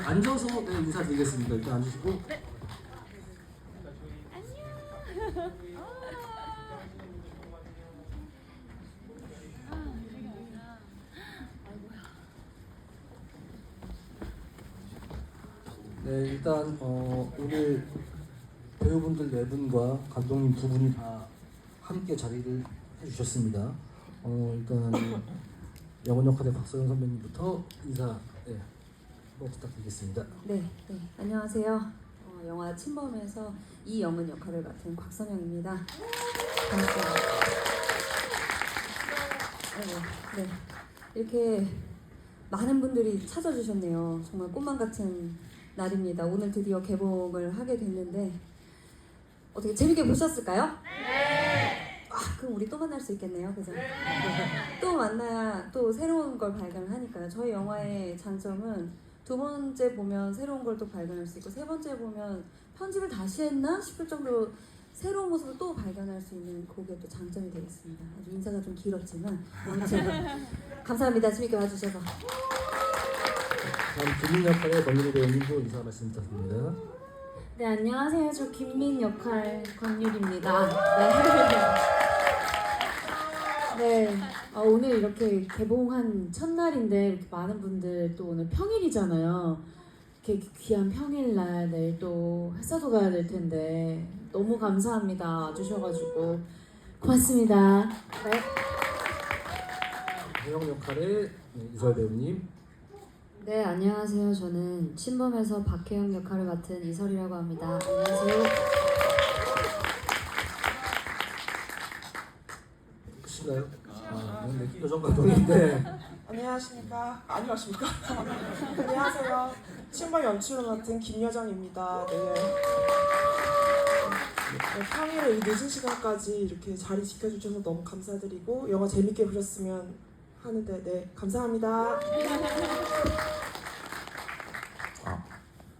앉아서 네, 인사드리겠습니다. 일단 앉으시고. 네. 안녕. 네, 일단 오늘 배우분들 네 분과 감독님 두 분이 다 함께 자리를 해주셨습니다. 일단 영원 역할의 박서영 선배님부터 인사 네, 한번 부탁드리겠습니다. 네, 안녕하세요. 영화 침범에서 이영은 역할을 맡은 곽선영입니다. 반갑습니다. 네, 이렇게 많은 분들이 찾아주셨네요. 정말 꿈만 같은 날입니다. 오늘 드디어 개봉을 하게 됐는데 어떻게 재밌게 보셨을까요? 네. 그럼 우리 또 만날 수 있겠네요, 그죠? 네. 또 만나야 또 새로운 걸 발견을 하니까요. 저희 영화의 장점은 두 번째 보면 새로운 걸 또 발견할 수 있고 세 번째 보면 편집을 다시 했나 싶을 정도로 새로운 모습을 또 발견할 수 있는 그게 또 장점이 되겠습니다. 아주 인사가 좀 길었지만 아무튼 감사합니다. 재밌게 봐주셔서. 다음 김민 역할의 권유리 배우님도 인사 말씀 부탁드립니다. 네, 안녕하세요. 저 김민 역할 권율입니다. 네, 오늘 이렇게 개봉한 첫날인데 이렇게 많은 분들 또 오늘 평일이잖아요. 이렇게 귀한 평일날 내일 또 회사도 가야 될 텐데 너무 감사합니다. 와주셔가지고 고맙습니다. 네. 혜영 역할의 이설 배우님. 네, 안녕하세요. 저는 침범에서 박혜영 역할을 맡은 이설이라고 합니다. 안녕하세요. 끝인가요? 네, 여정 감독인데. 안녕하십니까? 안녕하십니까? 안녕하세요. 침범 연출을 맡은 김여정입니다. 네. 평일에 이 늦은 시간까지 이렇게 자리 지켜주셔서 너무 감사드리고 영화 재밌게 보셨으면 하는데 네, 감사합니다.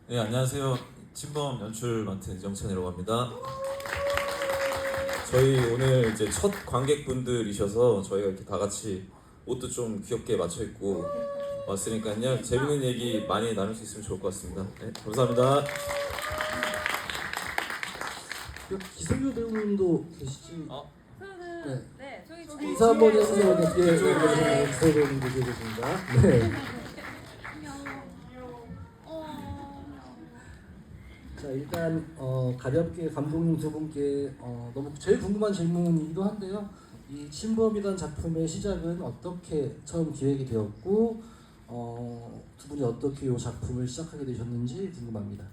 네, 안녕하세요. 침범 연출 맡은 정찬이라고 합니다. 저희 오늘 이제 첫 관객분들이셔서 저희가 이렇게 다 같이 옷도 좀 귀엽게 맞춰 입고 왔으니까요. 재밌는 얘기 많이 나눌 수 있으면 좋을 것 같습니다. 네, 감사합니다. 기생유 배우님도 계시지? 네, 저희 인사 한번 해주세요. 네, 기생유 배우님도 계십니다. 네. 자, 일단 가볍게 감독님 두 분께 너무 제일 궁금한 질문이기도 한데요. 이 침범이라는 작품의 시작은 어떻게 처음 기획이 되었고 두 분이 어떻게 이 작품을 시작하게 되셨는지 궁금합니다.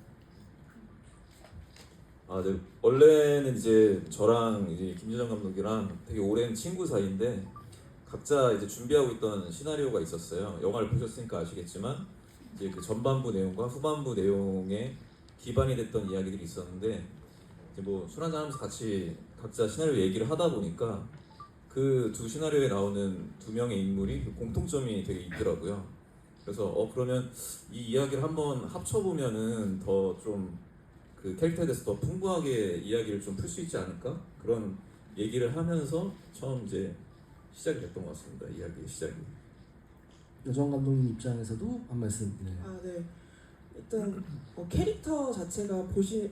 네. 원래는 이제 저랑 이제 김여정 감독이랑 되게 오랜 친구 사이인데 각자 이제 준비하고 있던 시나리오가 있었어요. 영화를 보셨으니까 아시겠지만 이제 그 전반부 내용과 후반부 내용에 기반이 됐던 이야기들이 있었는데 이제 뭐 술 한잔 하면서 같이 각자 시나리오 얘기를 하다 보니까 그 두 시나리오에 나오는 두 명의 인물이 그 공통점이 되게 있더라고요. 그래서 그러면 이 이야기를 한번 합쳐보면은 더 좀 그 캐릭터에 대해서 더 풍부하게 이야기를 좀 풀 수 있지 않을까? 그런 얘기를 하면서 처음 이제 시작이 됐던 것 같습니다. 이야기의 시작이. 여정 감독님 입장에서도 한 말씀. 네. 네. 일단 캐릭터 자체가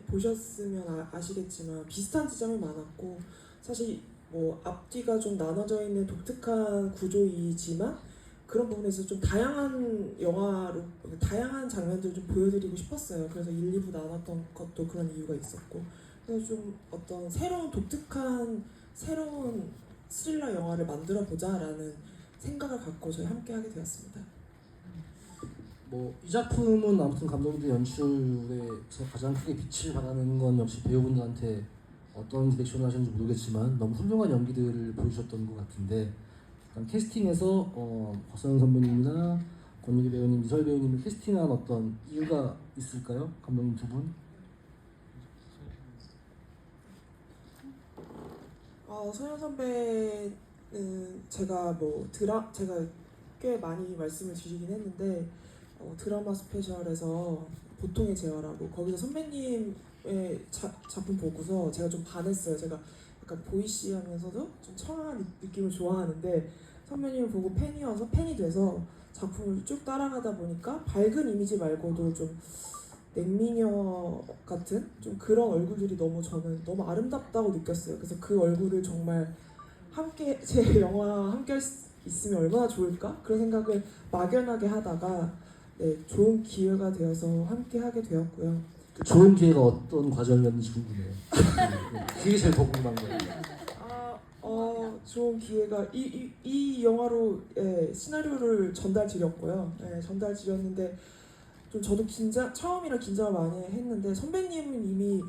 보셨으면 아시겠지만 비슷한 지점이 많았고 사실 뭐 앞뒤가 좀 나눠져 있는 독특한 구조이지만 그런 부분에서 좀 다양한 영화로 다양한 장면들을 좀 보여드리고 싶었어요. 그래서 1, 2부 나눴던 것도 그런 이유가 있었고 그래서 좀 어떤 새로운 독특한 새로운 스릴러 영화를 만들어 보자라는 생각을 갖고 저희 함께 하게 되었습니다. 뭐 이 작품은 아무튼 감독님들 연출에서 가장 크게 빛을 발하는 건 역시 배우분들한테 어떤 디렉션을 하셨는지 모르겠지만 너무 훌륭한 연기들을 보여주셨던 것 같은데 일단 캐스팅에서 박서영 선배님이나 권유리 배우님, 이설 배우님을 캐스팅한 어떤 이유가 있을까요? 감독님 두 분? 서현 선배는 제가 제가 꽤 많이 말씀을 드리긴 했는데 드라마 스페셜에서 보통의 재활하고 거기서 선배님의 작품 보고서 제가 좀 반했어요. 제가 약간 보이시하면서도 좀 청아한 느낌을 좋아하는데 선배님을 보고 팬이 돼서 작품을 쭉 따라가다 보니까 밝은 이미지 말고도 좀 냉미녀 같은 좀 그런 얼굴들이 저는 너무 아름답다고 느꼈어요. 그래서 그 얼굴을 정말 함께 제 영화 함께 할 수 있으면 얼마나 좋을까? 그런 생각을 막연하게 하다가 네, 좋은 기회가 되어서 함께 하게 되었고요. 그 좋은 기회가 어떤 과정이었는지 궁금해요. 그게 제일 더 궁금한 거예요. 좋은 기회가 이 영화로 시나리오를 전달드렸고요. 전달드렸는데 좀 저도 처음이라 긴장을 많이 했는데 선배님은 이미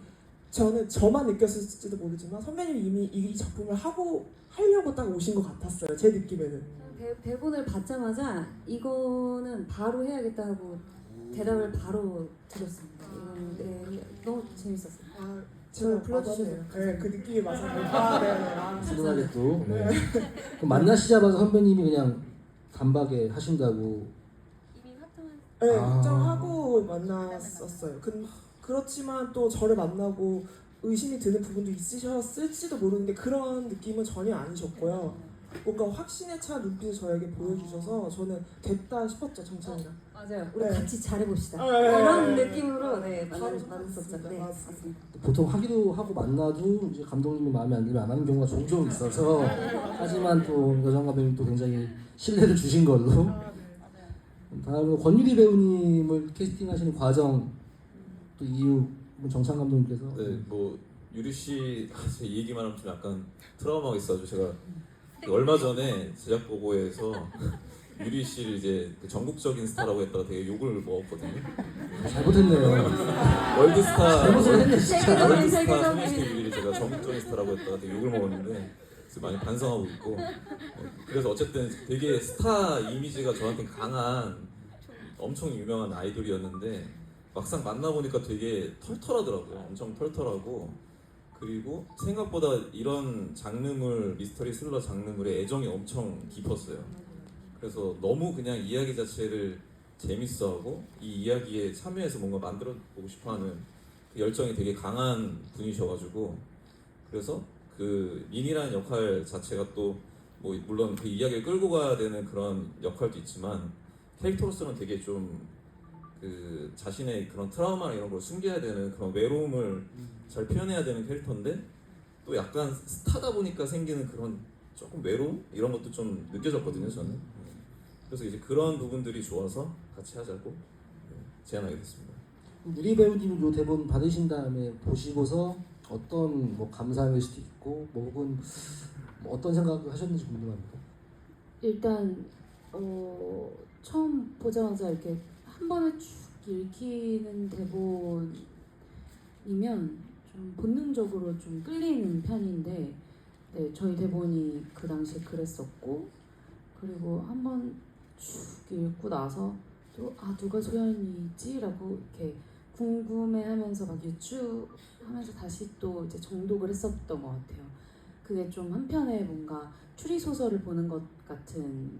저만 느꼈을지도 모르지만 선배님이 이미 이 작품을 하려고 딱 오신 것 같았어요. 제 느낌에는. 대본을 받자마자 이거는 바로 해야겠다 하고 대답을 바로 드렸습니다. 이거는 너무 재밌었어요. 제가 불러주셔서 맞았네요. 네, 그 느낌이 맞았네요. 훈훈하게 또. 네. 그럼 만나시자마자 선배님이 그냥 단박에 하신다고. 이미 확정한. 네, 아. 확정하고 만났었어요. 그렇지만 또 저를 만나고 의심이 드는 부분도 있으셨을지도 모르는데 그런 느낌은 전혀 아니셨고요. 뭔가 확신에 찬 눈빛을 저에게 보여주셔서 저는 됐다 싶었죠, 정찬이랑. 맞아요. 우리 네. 같이 잘해봅시다. 네. 이런 느낌으로 바로 만났었죠. 네, 맞습니다. 보통 하기도 하고 만나도 이제 감독님이 마음에 안 들면 안 하는 경우가 종종 있어서 하지만 또 여정 감독님 또 굉장히 신뢰를 주신 걸로. 다음으로 권유리 배우님을 캐스팅하시는 과정 또 이유 정찬 감독님께서 네, 뭐 유리 씨 이 얘기만 하면 좀 약간 트라우마가 있어가지고 제가 얼마 전에 제작 보고에서 유리 씨를 이제 그 전국적인 스타라고 했다가 되게 욕을 먹었거든요. 잘못했네요. 월드스타 잘못을 했네 진짜. 월드스타 소녀시대 유리를 제가 전국적인 스타라고 했다가 되게 욕을 먹었는데 그래서 많이 반성하고 있고 그래서 어쨌든 되게 스타 이미지가 저한테 강한 엄청 유명한 아이돌이었는데 막상 만나보니까 되게 털털하더라고요. 엄청 털털하고 그리고 생각보다 이런 장르물 미스터리 스릴러 장르물에 애정이 엄청 깊었어요. 그래서 너무 그냥 이야기 자체를 재밌어하고 이 이야기에 참여해서 뭔가 만들어보고 싶어하는 그 열정이 되게 강한 분이셔가지고 그래서 그 민이라는 역할 자체가 또 뭐 물론 그 이야기를 끌고 가야 되는 그런 역할도 있지만 캐릭터로서는 되게 좀 그 자신의 그런 트라우마나 이런 걸 숨겨야 되는 그런 외로움을 잘 표현해야 되는 캐릭터인데 또 약간 스타다 보니까 생기는 그런 조금 외로움 이런 것도 좀 느껴졌거든요 저는. 그래서 이제 그런 부분들이 좋아서 같이 하자고 제안하게 됐습니다. 유리 배우님 요 대본 받으신 다음에 보시고서 어떤 뭐 감상일 수도 있고 뭐 혹은 뭐 어떤 생각을 하셨는지 궁금합니다. 일단 처음 보자마자 이렇게 한 번에 쭉 읽히는 대본이면 좀 본능적으로 좀 끌리는 편인데 네, 저희 대본이 그 당시에 그랬었고 그리고 한 번 쭉 읽고 나서 또 누가 소연이지라고 이렇게 궁금해하면서 막 유추하면서 다시 또 이제 정독을 했었던 것 같아요. 그게 좀 한편에 뭔가 추리 소설을 보는 것 같은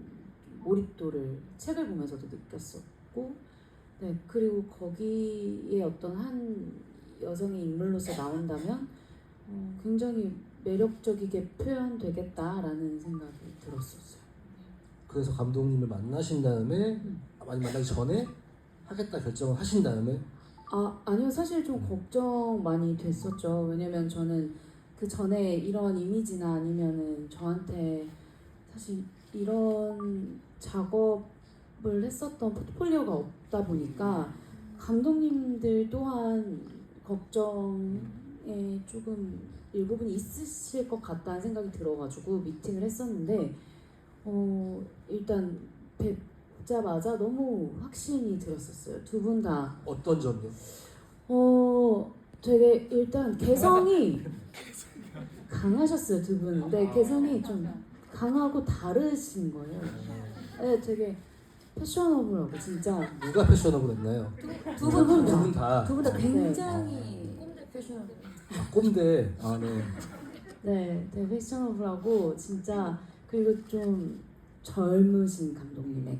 몰입도를 책을 보면서도 느꼈었고, 네 그리고 거기에 어떤 한 여성의 인물로서 나온다면 굉장히 매력적이게 표현되겠다라는 생각이 들었었어요. 그래서 감독님을 만나신 다음에 많이 만나기 전에 하겠다 결정을 하신 다음에 아니요 사실 좀 걱정 많이 됐었죠. 왜냐면 저는 그 전에 이런 이미지나 아니면은 저한테 사실 이런 작업을 했었던 포트폴리오가 없다 보니까 감독님들 또한 걱정에 조금 일부분이 있으실 것 같다는 생각이 들어가지고 미팅을 했었는데 일단 뵙자마자 너무 확신이 들었었어요. 두 분 다. 어떤 점이요? 되게 일단 개성이 강하셨어요, 두 분. 네, 개성이 좀 강하고 다르신 거예요. 네, 되게 패셔너블하고 진짜. 누가 패셔너블했나요? 두 분 두 분 다. 두 분 다 굉장히 패셔너블. 꼰대. 네. 네, 되게 패셔너블하고 진짜 그리고 좀 젊으신 감독님의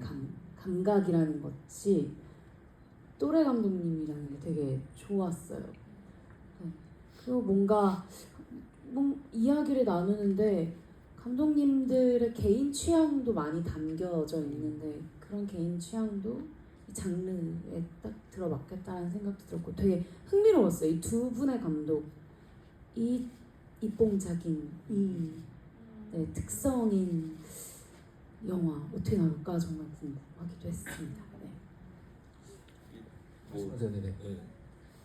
감각이라는 것이 또래 감독님이라는 게 되게 좋았어요. 네. 그리고 뭔가 이야기를 나누는데 감독님들의 개인 취향도 많이 담겨져 있는데 그런 개인 취향도 이 장르에 딱 들어맞겠다는 생각도 들었고 되게 흥미로웠어요. 이 두 분의 감독, 이 이뽕작인 이 네, 특성인 영화 어떻게 나올까 정말 궁금하기도 했습니다. 네. 뭐, 네네네. 예.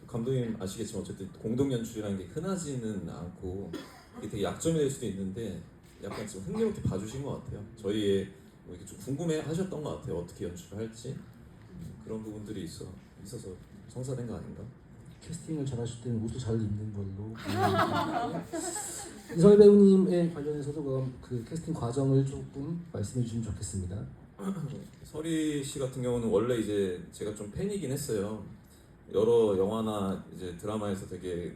감독님 아시겠지만 어쨌든 공동 연출이라는 게 흔하지는 않고 이게 되게 약점이 될 수도 있는데 약간 좀 흥미롭게 봐주신 것 같아요. 저희의 뭐 이렇게 좀 궁금해하셨던 것 같아요. 어떻게 연출을 할지 그런 부분들이 있어서 성사된 거 아닌가? 캐스팅을 잘하실 때는 옷도 잘 입는 걸로. 이설 배우님에 관련해서도 그럼 그 캐스팅 과정을 조금 말씀해 주시면 좋겠습니다. 설희 씨 같은 경우는 원래 이제 제가 좀 팬이긴 했어요. 여러 영화나 이제 드라마에서 되게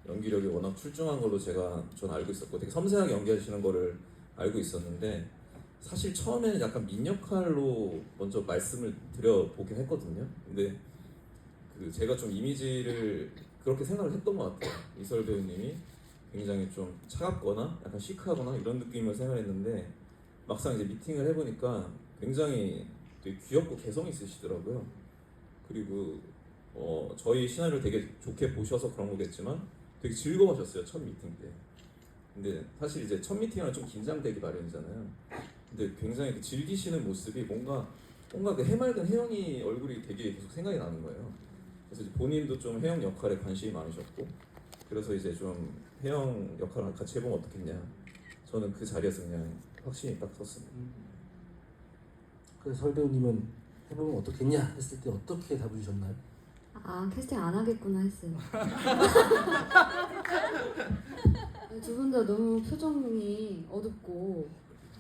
연기력이 워낙 출중한 걸로 전 알고 있었고 되게 섬세하게 연기하시는 거를 알고 있었는데 사실 처음에는 약간 민 역할로 먼저 말씀을 드려보긴 했거든요. 근데 그 제가 좀 이미지를 그렇게 생각을 했던 것 같아요. 이설 배우님이 굉장히 좀 차갑거나 약간 시크하거나 이런 느낌을 생각했는데 막상 이제 미팅을 해보니까 굉장히 되게 귀엽고 개성 있으시더라고요. 그리고 저희 시나리오를 되게 좋게 보셔서 그런 거겠지만 되게 즐거워하셨어요, 첫 미팅 때. 근데 사실 이제 첫 미팅은 좀 긴장되기 마련이잖아요. 근데 굉장히 그 즐기시는 모습이 뭔가 그 해맑은 혜영이 얼굴이 되게 계속 생각이 나는 거예요. 그래서 이제 본인도 좀 혜영 역할에 관심이 많으셨고 그래서 이제 좀 혜영 역할을 같이 해보면 어떻겠냐. 저는 그 자리에서 그냥 확신이 딱 섰습니다. 그래서 설 배우님은 해보면 어떻겠냐 했을 때 어떻게 답을 주셨나요? 아 캐스팅 안 하겠구나 했어요. 두 분 다 너무 표정이 어둡고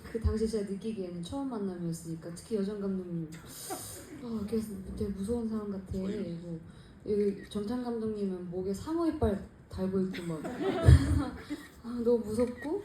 그 당시 제가 느끼기에는 처음 만남이었으니까 특히 여정 감독님 이렇게 되게 무서운 사람 같아. 뭐, 여기 정찬 감독님은 목에 상어 이빨 달고 있고 막 너무 무섭고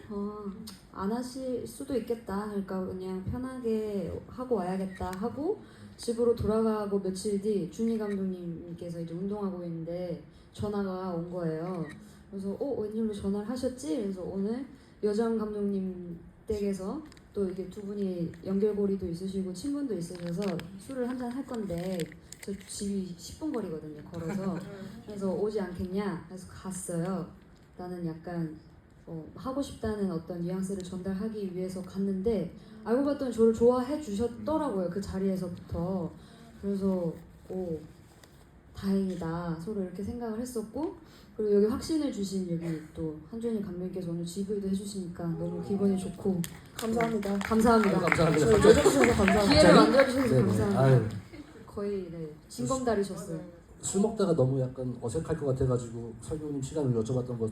안 하실 수도 있겠다. 그러니까 그냥 편하게 하고 와야겠다 하고 집으로 돌아가고 며칠 뒤 준희 감독님께서 이제 운동하고 있는데 전화가 온 거예요. 그래서 웬일로 전화를 하셨지? 그래서 오늘 여정 감독님 댁에서 또 이게 두 분이 연결고리도 있으시고 친분도 있으셔서 술을 한잔 할 건데 저 집이 10분 거리거든요, 걸어서. 그래서 오지 않겠냐? 그래서 갔어요. 나는 약간 하고 싶다는 어떤 뉘앙스를 전달하기 위해서 갔는데 알고 봤더니 저를 좋아해 주셨더라고요, 그 자리에서부터. 그래서 다행이다 서로 이렇게 생각을 했었고, 그리고 여기 확신을 주신 여기 또 한준희 감독님께서 오늘 GV도 해주시니까 너무 기분이 좋고 감사합니다. 감사합니다. 감사합니다. 저 여자분께서 감사합니다. 기회를 만들어주셔서 네네. 감사합니다. 아유, 거의 진검다리셨어요. 술 먹다가 너무 약간 어색할 것 같아가지고 설 배우님 시간을 여쭤봤던 거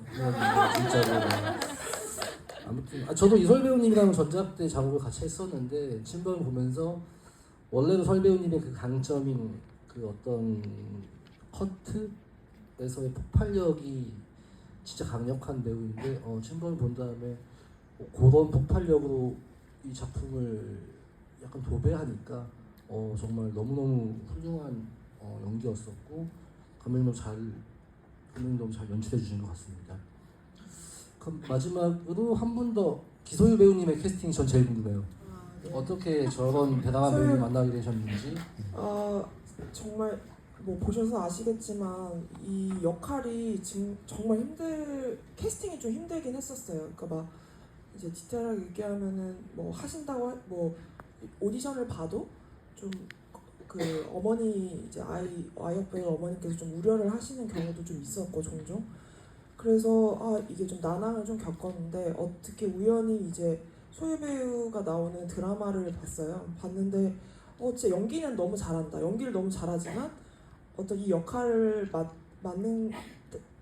진짜로. 아무튼 저도 이설 배우님이랑 전작 때 작업을 같이 했었는데 친분을 보면서 원래도 설 배우님의 그 강점인 그 어떤 커트에서의 폭발력이 진짜 강력한 배우인데 친분을 본 다음에 그런 폭발력으로 이 작품을 약간 도배하니까 정말 너무너무 훌륭한 연기였었고 감독님 너무 잘 연출해 주신 것 같습니다. 그럼 마지막으로 한 분 더 기소유 배우님의 캐스팅 전 제일 궁금해요. 네. 어떻게 저런 대단한 배우를 만나게 되셨는지. 정말 뭐 보셔서 아시겠지만 이 역할이 지금 정말 캐스팅이 좀 힘들긴 했었어요. 그러니까 막 이제 디테일하게 얘기하면은 뭐 하신다고 뭐 오디션을 봐도 좀 그 어머니 이제 아이역 배우 어머니께서 좀 우려를 하시는 경우도 좀 있었고 종종. 그래서 이게 좀 난항을 좀 겪었는데 어떻게 우연히 이제 소유 배우가 나오는 드라마를 봤는데 진짜 연기는 너무 잘한다. 연기를 너무 잘하지만 어떤 이 역할을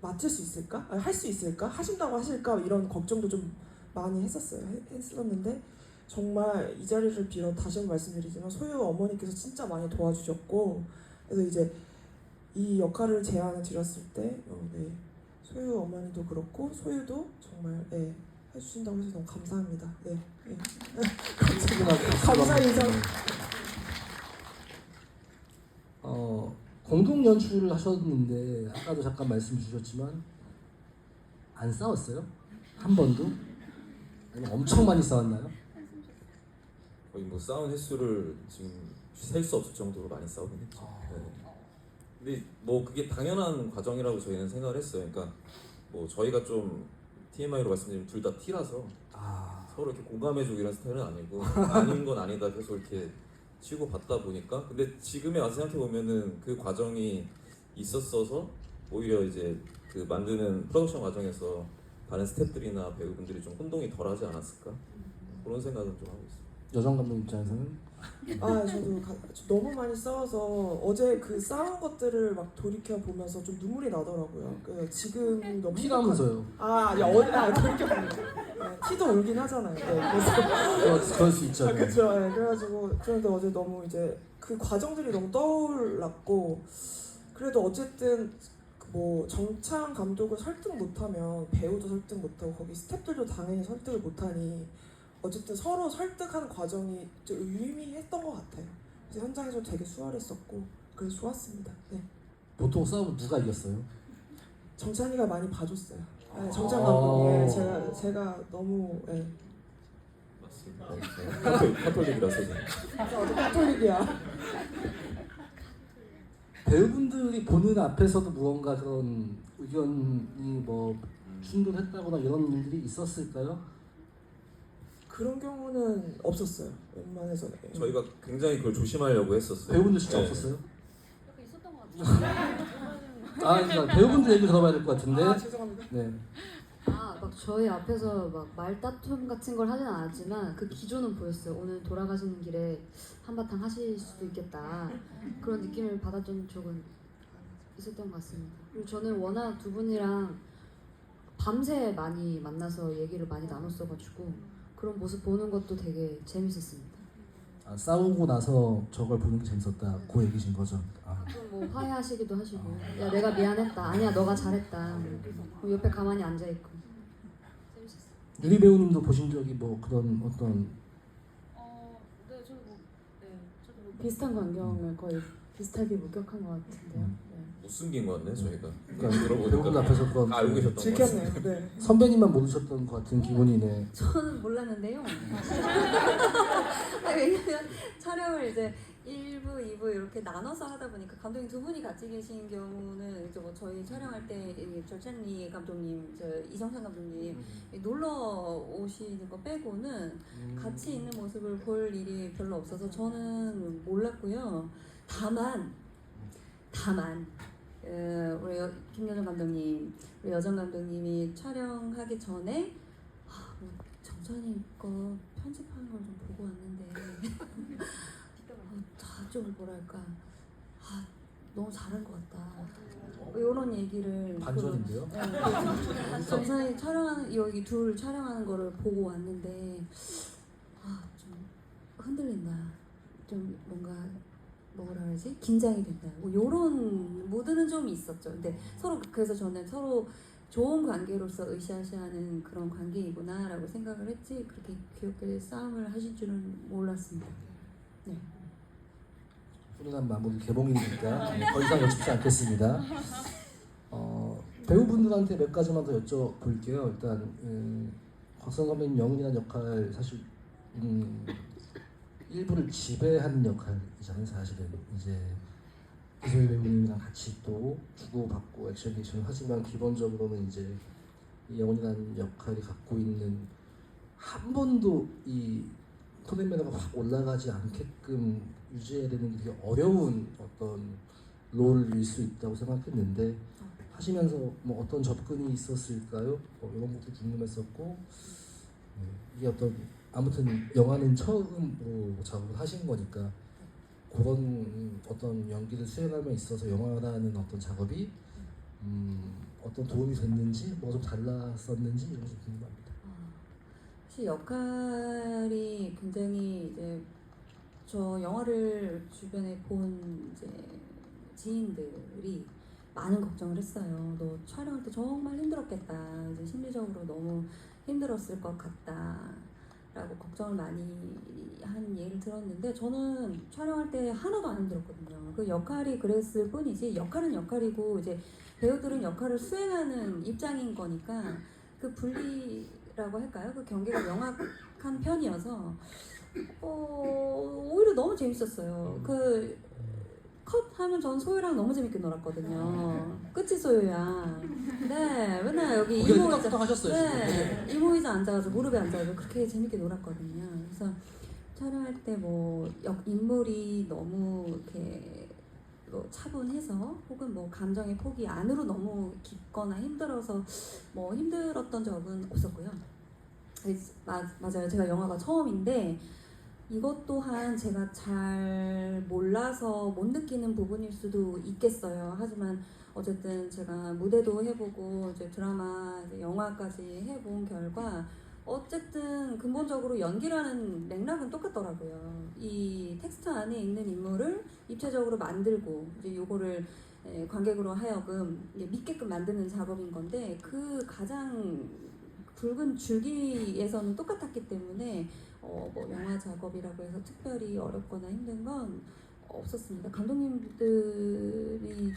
맡을 수 있을까? 할 수 있을까? 하신다고 하실까? 이런 걱정도 좀 많이 했었는데 정말 이 자리를 빌어 다시 한번 말씀드리지만 소유 어머니께서 진짜 많이 도와주셨고, 그래서 이제 이 역할을 제안을 드렸을 때 소유 어머니도 그렇고 소유도 정말 해주신다고 해서 너무 감사합니다. 감사 인사. 공동 연출을 하셨는데 아까도 잠깐 말씀 주셨지만 안 싸웠어요? 한 번도? 아니면 엄청 많이 싸웠나요? 거의 뭐 싸운 횟수를 지금 셀 수 없을 정도로 많이 싸우긴 했죠. 네. 근데 뭐 그게 당연한 과정이라고 저희는 생각을 했어요. 그러니까 뭐 저희가 좀 TMI로 말씀드리면 둘 다 T라서 서로 이렇게 공감해주고 이런 스타일은 아니고 아닌 건 아니다 계속 이렇게 치고 받다 보니까 근데 지금에 와서 생각해 보면은 그 과정이 있었어서 오히려 이제 그 만드는 프로덕션 과정에서 다른 스태프들이나 배우분들이 좀 혼동이 덜하지 않았을까 그런 생각은 좀 하고 있어요. 여정 감독 입장에서는 저 너무 많이 싸워서 어제 그 싸운 것들을 막 돌이켜 보면서 좀 눈물이 나더라고요. 그 지금 너무 피라면서요. 그렇게 보면 티도 울긴 하잖아요. 네, 그래서 그럴 수 있죠. 그렇죠. 네, 그래가지고 그런데 어제 너무 이제 그 과정들이 너무 떠올랐고 그래도 어쨌든 뭐 정창 감독을 설득 못하면 배우도 설득 못하고 거기 스태프들도 당연히 설득을 못하니 어쨌든 서로 설득하는 과정이 좀 유의미했던 것 같아요. 그래서 현장에서 되게 수월했었고 그래서 좋았습니다. 네. 보통 싸우면 누가 이겼어요? 정찬이가 많이 봐줬어요. 네, 정찬 감독이 제가 너무 맞습니다. 카톨릭이라서 어제 카톨릭이야. 배우분들이 보는 앞에서도 무언가 그런 의견이 뭐 충돌했다거나 이런 일들이 있었을까요? 그런 경우는 없었어요. 웬만해서는. 저희가 굉장히 그걸 조심하려고 했었어요. 배우분들 진짜 네. 없었어요? 이렇게 있었던 것 같아요. 그러니까 배우분들 얘기 들어봐야 될 것 같은데. 죄송합니다. 네. 막 저희 앞에서 막 말다툼 같은 걸 하진 않았지만 그 기조는 보였어요. 오늘 돌아가시는 길에 한바탕 하실 수도 있겠다. 그런 느낌을 받았던 적은 있었던 것 같습니다. 그리고 저는 워낙 두 분이랑 밤새 많이 만나서 얘기를 많이 나눴어가지고 그런 모습 보는 것도 되게 재밌었습니다. 싸우고 나서 저걸 보는 게 재밌었다. 그 얘기신 거죠? 좀 뭐 화해하시기도 하시고 야 내가 미안했다. 아니야 너가 잘했다. 그럼 옆에 가만히 앉아있고 재밌었어요. 유리 배우님도 보신 적이 뭐 그런 어떤 네, 저도 뭐, 저도 뭐 비슷한 광경을 거의 비슷하게 목격한 것 같은데요. 네. 못 숨긴 것 같네 저희가. 그러니까 배우분 들어보니까 앞에서 그런 알고 계셨던 것 같아요. 들켰네요. 네. 선배님만 모르셨던 것 같은 기분이네. 저는 몰랐는데요. 왜냐면 촬영을 이제 1부, 2부 이렇게 나눠서 하다 보니까 감독님 두 분이 같이 계신 경우는 이제 뭐 저희 촬영할 때 절찬리 감독님, 이정찬 감독님 놀러 오시는 거 빼고는 같이 있는 모습을 볼 일이 별로 없어서 저는 몰랐고요. 다만 우리 김여정 감독님, 우리 여정 감독님이 촬영하기 전에 뭐 정찬이 거 편집하는 걸 좀 보고 왔는데 좀 뭐랄까 너무 잘한 것 같다. 이런 얘기를 반전인데요? 정찬이 촬영하는 여기 둘 촬영하는 거를 보고 왔는데 좀 흔들린다. 좀 뭔가 뭐라 그러지? 긴장이 된다. 뭐 이런 모드는 좀 있었죠. 근데 서로 그래서 저는 서로 좋은 관계로서 으쌰으쌰하는 그런 관계이구나라고 생각을 했지 그렇게 귀엽게 싸움을 하실 줄은 몰랐습니다. 네. 훈훈한 마무리 개봉이니까 더 이상 여쭙지 않겠습니다. 배우분들한테 몇 가지만 더 여쭤볼게요. 일단 곽선 선배님 영웅이라는 역할 사실 일부를 지배하는 역할이잖아요. 사실은 이제 이소희 배우님이랑 같이 또 주고받고 액션 하지만 기본적으로는 이제 이 영웅이라는 역할이 갖고 있는 한 번도 이 톤 앤 매너가 확 올라가지 않게끔 유지해야 되는 게 되게 어려운 어떤 롤일 수 있다고 생각했는데 하시면서 뭐 어떤 접근이 있었을까요? 이런 것도 궁금했었고 이게 어떤 아무튼 영화는 처음으로 작업을 하신 거니까 그런 어떤 연기를 수행함에 있어서 영화라는 어떤 작업이 어떤 도움이 됐는지 뭐 좀 달랐었는지 이런 게 궁금합니다. 사실 역할이 굉장히 이제 저 영화를 주변에 본 이제 지인들이 많은 걱정을 했어요. 너 촬영할 때 정말 힘들었겠다. 이제 심리적으로 너무 힘들었을 것 같다라고 걱정을 많이 한 얘기를 들었는데 저는 촬영할 때 하나도 안 힘들었거든요. 그 역할이 그랬을 뿐이지 역할은 역할이고 이제 배우들은 역할을 수행하는 입장인 거니까 그 분리라고 할까요? 그 경계가 명확한 편이어서 오히려 너무 재밌었어요. 그 컷 하면 전 소유랑 너무 재밌게 놀았거든요. 끝이 소유야. 네, 맨날 여기 거기를 이모이자 끄덕끄덕 하셨어요, 네, 이모이자 앉아가지고 무릎에 앉아가지고 그렇게 재밌게 놀았거든요. 그래서 촬영할 때 뭐 인물이 너무 이렇게 뭐 차분해서 혹은 뭐 감정의 폭이 안으로 너무 깊거나 힘들어서 뭐 힘들었던 적은 없었고요. 맞아요. 제가 영화가 처음인데 이것 또한 제가 잘 몰라서 못 느끼는 부분일 수도 있겠어요. 하지만 어쨌든 제가 무대도 해보고 이제 드라마, 이제 영화까지 해본 결과 어쨌든 근본적으로 연기라는 맥락은 똑같더라고요. 이 텍스트 안에 있는 인물을 입체적으로 만들고 이제 요거를 관객으로 하여금 믿게끔 만드는 작업인 건데 그 가장 굵은 줄기에서는 똑같았기 때문에 뭐 영화 작업이라고 해서 특별히 어렵거나 힘든 건 없었습니다. 감독님들이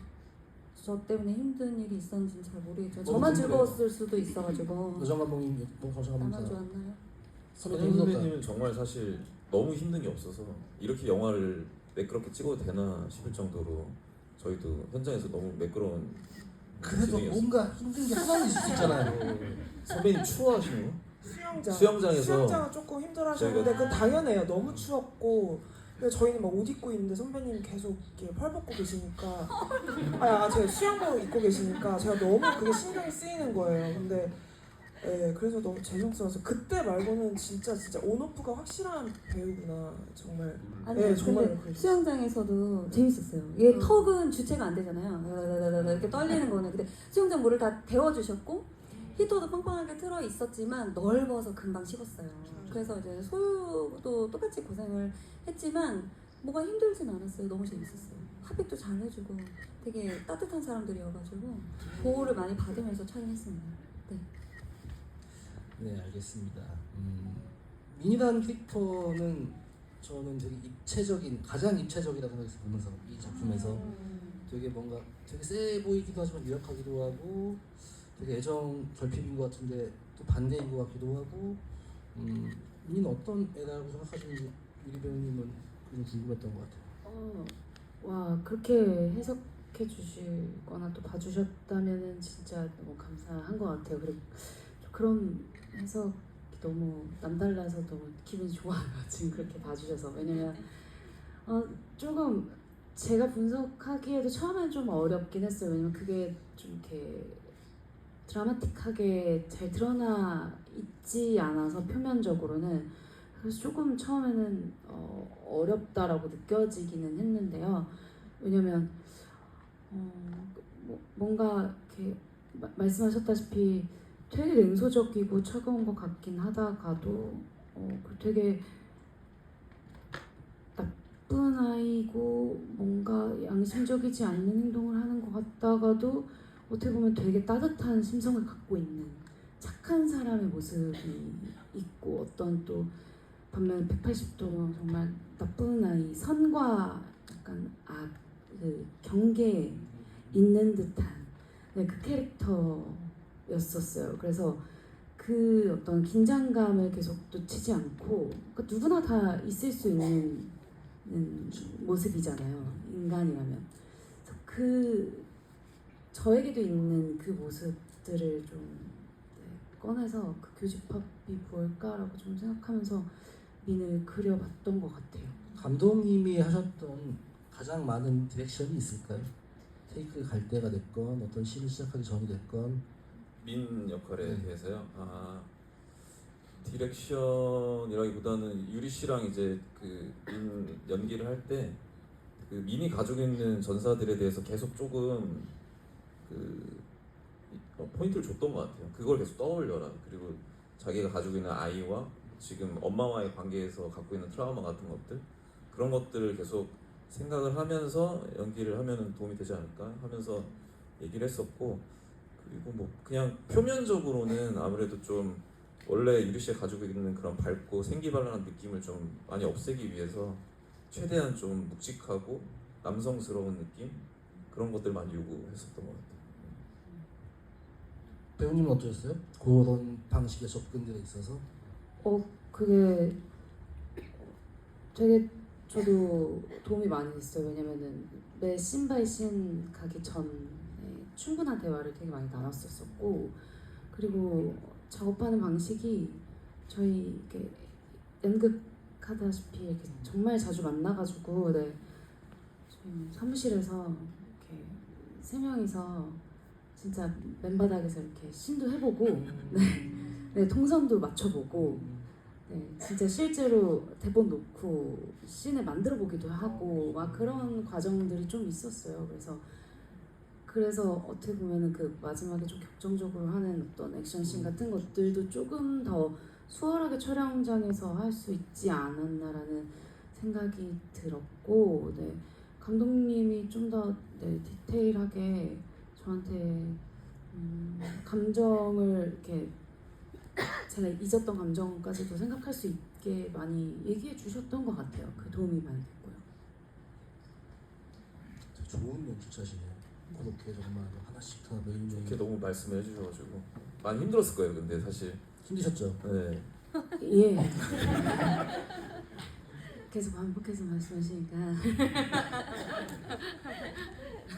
저 때문에 힘든 일이 있었는지는 잘 모르겠지만 저만 즐거웠을 수도 있어가지고 노정 감독님, 노정 나만 감독님 좋았나요? 선배님은 정말 사실 너무 힘든 게 없어서 이렇게 영화를 매끄럽게 찍어도 되나 싶을 정도로 저희도 현장에서 너무 매끄러운 그래도 진행이었어요. 뭔가 힘든 게 하나는 있을 수 있잖아요. 선배님 추워하시는 거? 수영장. 수영장에서 수영장은 조금 힘들어하셨는데 저희가- 그건 당연해요. 너무 추웠고. 근데 저희는 막 옷 입고 있는데 선배님 계속 이렇게 펄 벗고 계시니까 제가 수영복 입고 계시니까 제가 너무 그게 신경이 쓰이는 거예요. 근데 그래서 너무 죄송스러워서 그때 말고는 진짜 온오프가 확실한 배우구나 정말. 아니 정말 근데 그랬어요. 수영장에서도 재밌었어요. 이게 턱은 주체가 안 되잖아요. 이렇게 떨리는 거는. 근데 수영장 물을 다 데워주셨고 히터도 빵빵하게 틀어 있었지만 넓어서 금방 식었어요. 그래서 이제 소유도 똑같이 고생을 했지만 뭐가 힘들진 않았어요. 너무 재밌었어요. 핫팩도 잘 해주고 되게 따뜻한 사람들이어가지고 보호를 많이 받으면서 촬영했습니다. 네. 네, 알겠습니다. 민이라는 캐릭터는 저는 되게 가장 입체적이라고 생각해서 보면서 이 작품에서 되게 뭔가 되게 세 보이기도 하지만 유약하기도 하고 되게 애정 결핍인 것 같은데 또 반대인 것 같기도 하고 민이는 어떤 애라고 생각하시는지 유리 배우님은 좀 궁금했던 것 같아요. 와 그렇게 해석해 주시거나 또 봐주셨다면은 진짜 너무 감사한 것 같아요. 그리고 그런 해석이 너무 남달라서 너무 기분이 좋아요. 지금 그렇게 봐주셔서. 왜냐면 조금 제가 분석하기에도 처음엔 좀 어렵긴 했어요. 왜냐면 그게 좀 이렇게 드라마틱하게 잘 드러나 있지 않아서 표면적으로는. 그래서 조금 처음에는 어렵다라고 느껴지기는 했는데요. 왜냐면 뭔가 이렇게 말씀하셨다시피 되게 냉소적이고 차가운 것 같긴 하다가도 되게 나쁜 아이고 뭔가 양심적이지 않는 행동을 하는 것 같다가도 어떻게 보면 되게 따뜻한 심성을 갖고 있는 착한 사람의 모습이 있고 어떤 또 반면 180도 정말 나쁜 아이 선과 약간 그 경계에 있는 듯한 그 캐릭터였었어요. 그래서 그 어떤 긴장감을 계속 놓치지 않고 그러니까 누구나 다 있을 수 있는 모습이잖아요. 인간이라면. 그래서 저에게도 있는 그 모습들을 좀 꺼내서 그 교집합이 뭘까라고 좀 생각하면서 민을 그려봤던 것 같아요. 감독님이 하셨던 가장 많은 디렉션이 있을까요? 테이크 갈 때가 됐건 어떤 씬을 시작하기 전이 됐건. 민 역할에 네. 대해서요. 디렉션이라기보다는 유리 씨랑 이제 그 민 연기를 할 때 그 민이 가지고 있는 전사들에 대해서 계속 조금 포인트를 줬던 것 같아요. 그걸 계속 떠올려라. 그리고 자기가 가지고 있는 아이와 지금 엄마와의 관계에서 갖고 있는 트라우마 같은 것들 그런 것들을 계속 생각을 하면서 연기를 하면 도움이 되지 않을까 하면서 얘기를 했었고 그리고 뭐 그냥 표면적으로는 아무래도 좀 원래 유리 씨가 가지고 있는 그런 밝고 생기발랄한 느낌을 좀 많이 없애기 위해서 최대한 좀 묵직하고 남성스러운 느낌 그런 것들 많이 요구했었던 것 같아요. 배우님은 어떠셨어요? 그런 방식의 접근들에 있어서. 그게 되게 저도 도움이 많이 됐어요. 왜냐면은 매 씬 바이 씬 가기 전에 충분한 대화를 되게 많이 나눴었고, 그리고 작업하는 방식이 저희 이렇게 연극하다시피 이렇게 정말 자주 만나가지고, 네, 저희 사무실에서 이렇게 세 명이서 진짜 맨바닥에서 이렇게 씬도 해보고, 네, 통선도 맞춰보고, 네, 진짜 실제로 대본 놓고 씬을 만들어 보기도 하고 막 그런 과정들이 좀 있었어요. 그래서 어떻게 보면은 그 마지막에 좀 격정적으로 하는 어떤 액션씬 같은 것들도 조금 더 수월하게 촬영장에서 할 수 있지 않았나라는 생각이 들었고, 네, 감독님이 좀 더 네, 디테일하게 저한테 감정을 이렇게 제가 잊었던 감정까지도 생각할 수 있게 많이 얘기해 주셨던 것 같아요. 그 도움이 많이 됐고요. 되게 좋은 연출자시네요. 그렇게 정말 하나씩 다 매일매일 이렇게 너무 말씀해 주셔가지고 많이 힘들었을 거예요. 근데 사실 힘드셨죠? 네. 예. 계속 반복해서 말씀하시니까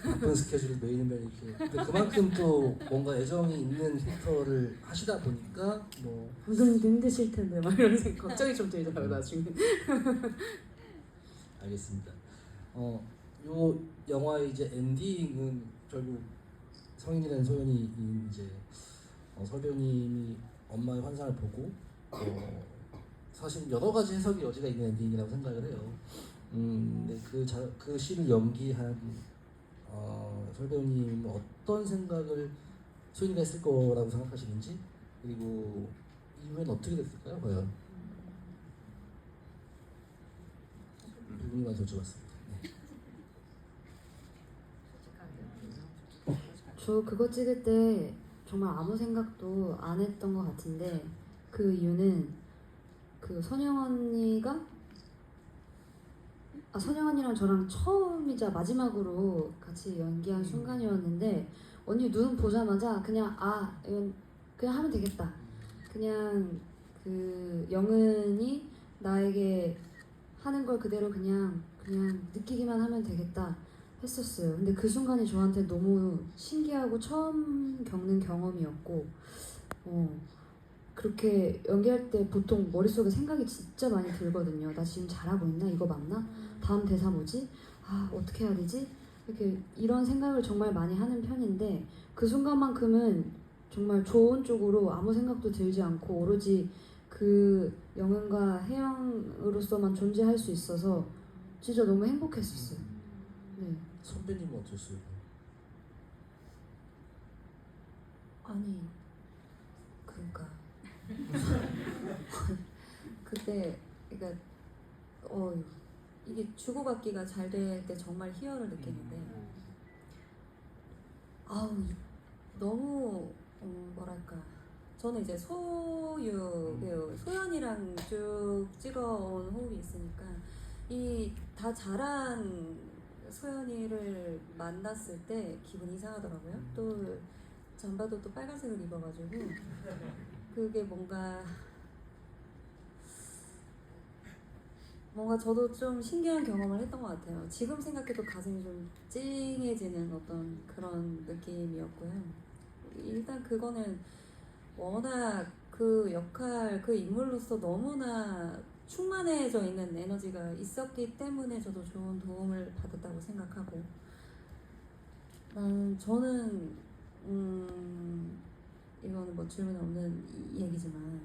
바쁜 스케줄을 매일매일 이렇게 근데 그만큼 또 뭔가 애정이 있는 캐릭터를 하시다 보니까 뭐 감독님도 힘드실 텐데 막 이런 생각 걱정이 좀 들더라고요 나중에. 알겠습니다. 요 영화의 이제 엔딩은 결국 성인이라는 소연이 이제 설배우님이 엄마의 환상을 보고 사실 여러 가지 해석의 여지가 있는 엔딩이라고 생각을 해요. 근데 그 씬을 연기한 설배우님은 어떤 생각을 소연이가 했을 거라고 생각하시는지, 그리고 이후엔 어떻게 됐을까요, 과연? 두 분이만 여쭤봤습니다. 네. 저 그거 찍을 때 정말 아무 생각도 안 했던 것 같은데, 그 이유는 그 선영 언니가 선영 언니랑 저랑 처음이자 마지막으로 같이 연기한 순간이었는데, 언니 눈 보자마자 그냥 이건 그냥 하면 되겠다, 그냥 그 영은이 나에게 하는 걸 그대로 그냥 느끼기만 하면 되겠다 했었어요. 근데 그 순간이 저한테 너무 신기하고 처음 겪는 경험이었고, 그렇게 연기할 때 보통 머릿속에 생각이 진짜 많이 들거든요. 나 지금 잘하고 있나? 이거 맞나? 다음 대사 뭐지? 어떻게 해야 되지? 이렇게 이런 생각을 정말 많이 하는 편인데, 그 순간만큼은 정말 좋은 쪽으로 아무 생각도 들지 않고 오로지 그 영은과 혜영으로서만 존재할 수 있어서 진짜 너무 행복했었어요. 네. 선배님은 어땠어요? 아니 그러니까 그때 그러니까 이게 주고받기가 잘 될 때 정말 희열을 느끼는데, 너무 뭐랄까, 저는 이제 소유 배우 소연이랑 쭉 찍어온 호흡이 있으니까 이 다 잘한 소연이를 만났을 때 기분이 이상하더라고요. 또 잠바도 또 빨간색을 입어가지고 그게 뭔가 저도 좀 신기한 경험을 했던 것 같아요. 지금 생각해도 가슴이 좀 찡해지는 어떤 그런 느낌이었고요. 일단 그거는 워낙 그 역할, 그 인물로서 너무나 충만해져 있는 에너지가 있었기 때문에 저도 좋은 도움을 받았다고 생각하고, 저는 이거는 뭐 질문 없는 얘기지만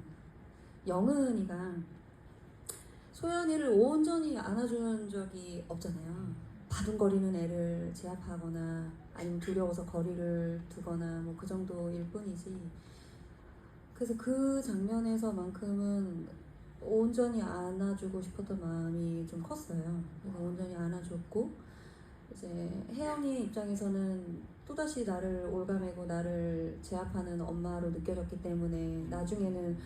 영은이가 소연이를 온전히 안아준 적이 없잖아요. 바둥거리는 애를 제압하거나 아니면 두려워서 거리를 두거나 뭐 그 정도일 뿐이지. 그래서 그 장면에서만큼은 온전히 안아주고 싶었던 마음이 좀 컸어요. 그래서 온전히 안아줬고, 이제 혜영이 입장에서는 또다시 나를 올가매고 나를 제압하는 엄마로 느껴졌기 때문에 나중에는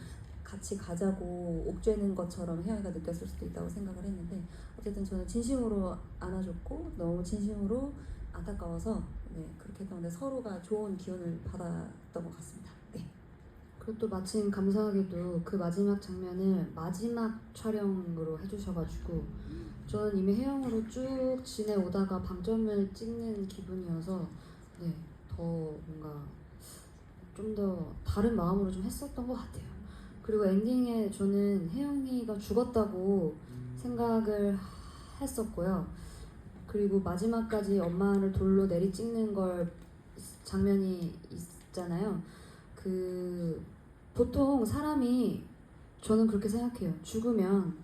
같이 가자고 옥죄는 것처럼 혜영이가 느꼈을 수도 있다고 생각을 했는데, 어쨌든 저는 진심으로 안아줬고 너무 진심으로 안타까워서 그렇게 했던 건데 서로가 좋은 기운을 받았던 것 같습니다. 네. 그리고 또 마침 감사하게도 그 마지막 장면을 마지막 촬영으로 해주셔가지고 저는 이미 해영으로 쭉 지내오다가 방점을 찍는 기분이어서 네, 더 뭔가 좀 더 다른 마음으로 좀 했었던 것 같아요. 그리고 엔딩에 저는 혜영이가 죽었다고 생각을 했었고요. 그리고 마지막까지 엄마를 돌로 내리 찍는 걸 장면이 있잖아요. 그 보통 사람이 저는 그렇게 생각해요. 죽으면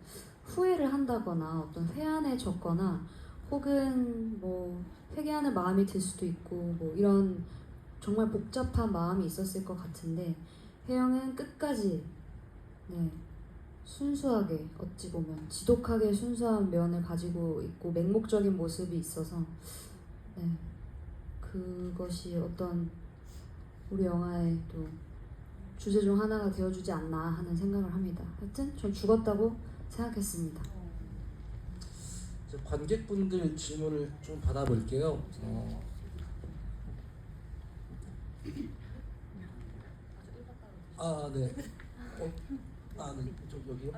후회를 한다거나 어떤 회한에 젖거나 혹은 뭐 회개하는 마음이 들 수도 있고 뭐 이런 정말 복잡한 마음이 있었을 것 같은데 혜영은 끝까지 네, 순수하게 어찌 보면 지독하게 순수한 면을 가지고 있고 맹목적인 모습이 있어서 네, 그것이 어떤 우리 영화의 또 주제 중 하나가 되어주지 않나 하는 생각을 합니다. 하여튼 전 죽었다고 생각했습니다. 이제 관객분들 질문을 좀 받아볼게요. 네. 네. 여기요?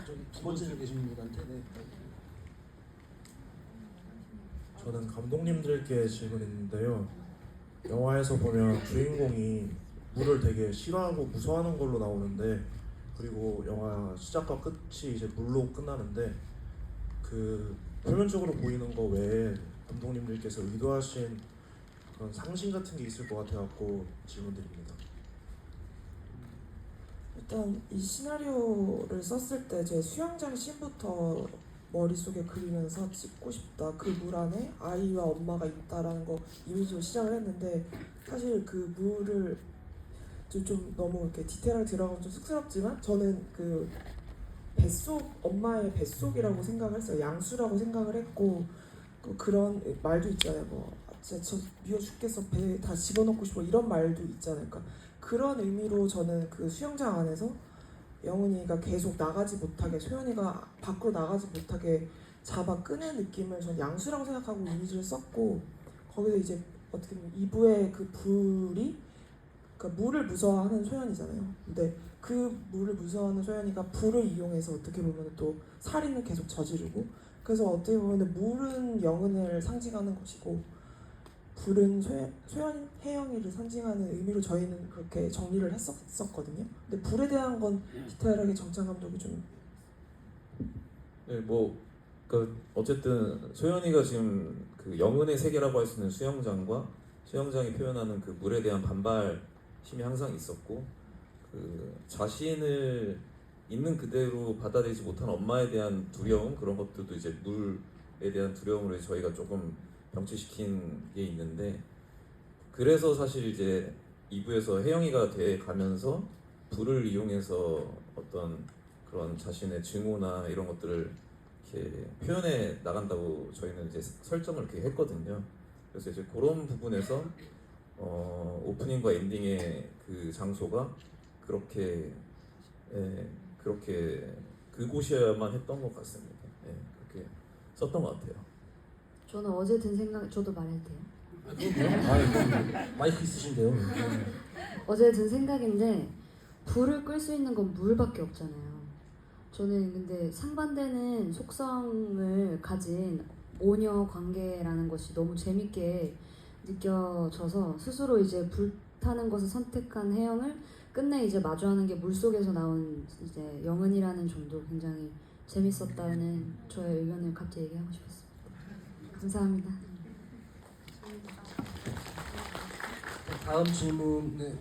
저기 두 번째 계신 분한테. 네. 저는 감독님들께 질문했는데요. 영화에서 보면 주인공이 물을 되게 싫어하고 무서워하는 걸로 나오는데, 그리고 영화 시작과 끝이 이제 물로 끝나는데, 그 표면적으로 보이는 거 외에 감독님들께서 의도하신 그런 상징 같은 게 있을 것 같아갖고 질문드립니다. 일단 이 시나리오를 썼을 때 제 수영장 씬부터 머릿속에 그리면서 찍고 싶다. 그 물 안에 아이와 엄마가 있다라는 거 이미지로 시작을 했는데, 사실 그 물을 좀 너무 이렇게 디테일하게 들어가면 좀 쑥스럽지만 저는 그 뱃속, 엄마의 뱃속이라고 생각을 했어요. 양수라고 생각을 했고, 그런 말도 있잖아요. 뭐 진짜 저 미워 죽겠어, 배에 다 집어넣고 싶어, 이런 말도 있잖아요. 그러니까 그런 의미로 저는 그 수영장 안에서 영은이가 계속 나가지 못하게, 소연이가 밖으로 나가지 못하게 잡아 끄는 느낌을 전 양수라고 생각하고 이미지를 썼고, 거기서 이제 어떻게 보면 2부의 그 불이, 그러니까 물을 무서워하는 소연이잖아요. 근데 그 물을 무서워하는 소연이가 불을 이용해서 어떻게 보면 또 살인을 계속 저지르고, 그래서 어떻게 보면 물은 영은을 상징하는 것이고 불은 소연, 혜영이를 상징하는 의미로 저희는 그렇게 정리를 했었거든요. 근데 불에 대한 건 디테일하게 정찬 감독이 좀 네, 그 어쨌든 소연이가 지금 그 영은의 세계라고 할 수 있는 수영장과 수영장이 표현하는 그 물에 대한 반발심이 항상 있었고, 그 자신을 있는 그대로 받아들이지 못한 엄마에 대한 두려움, 그런 것들도 이제 물에 대한 두려움으로 저희가 조금 병치시킨 게 있는데, 그래서 사실 이제 2부에서 혜영이가 돼 가면서 불을 이용해서 어떤 그런 자신의 증오나 이런 것들을 이렇게 표현해 나간다고 저희는 이제 설정을 이렇게 했거든요. 그래서 이제 그런 부분에서 오프닝과 엔딩의 그 장소가 그렇게 그곳이어야만 했던 것 같습니다. 그렇게 썼던 것 같아요. 저는 어제 든 생각, 저도 말해도 돼요? 그럼요. 마이크 있으신데요. 어제 든 생각인데 불을 끌 수 있는 건 물밖에 없잖아요. 저는 근데 상반되는 속성을 가진 오녀 관계라는 것이 너무 재밌게 느껴져서 스스로 이제 불타는 것을 선택한 혜영을 끝내 이제 마주하는 게 물속에서 나온 이제 영은이라는 점도 굉장히 재밌었다는 저의 의견을 갑자기 얘기하고 싶었습니다. 감사합니다. 다음 질문에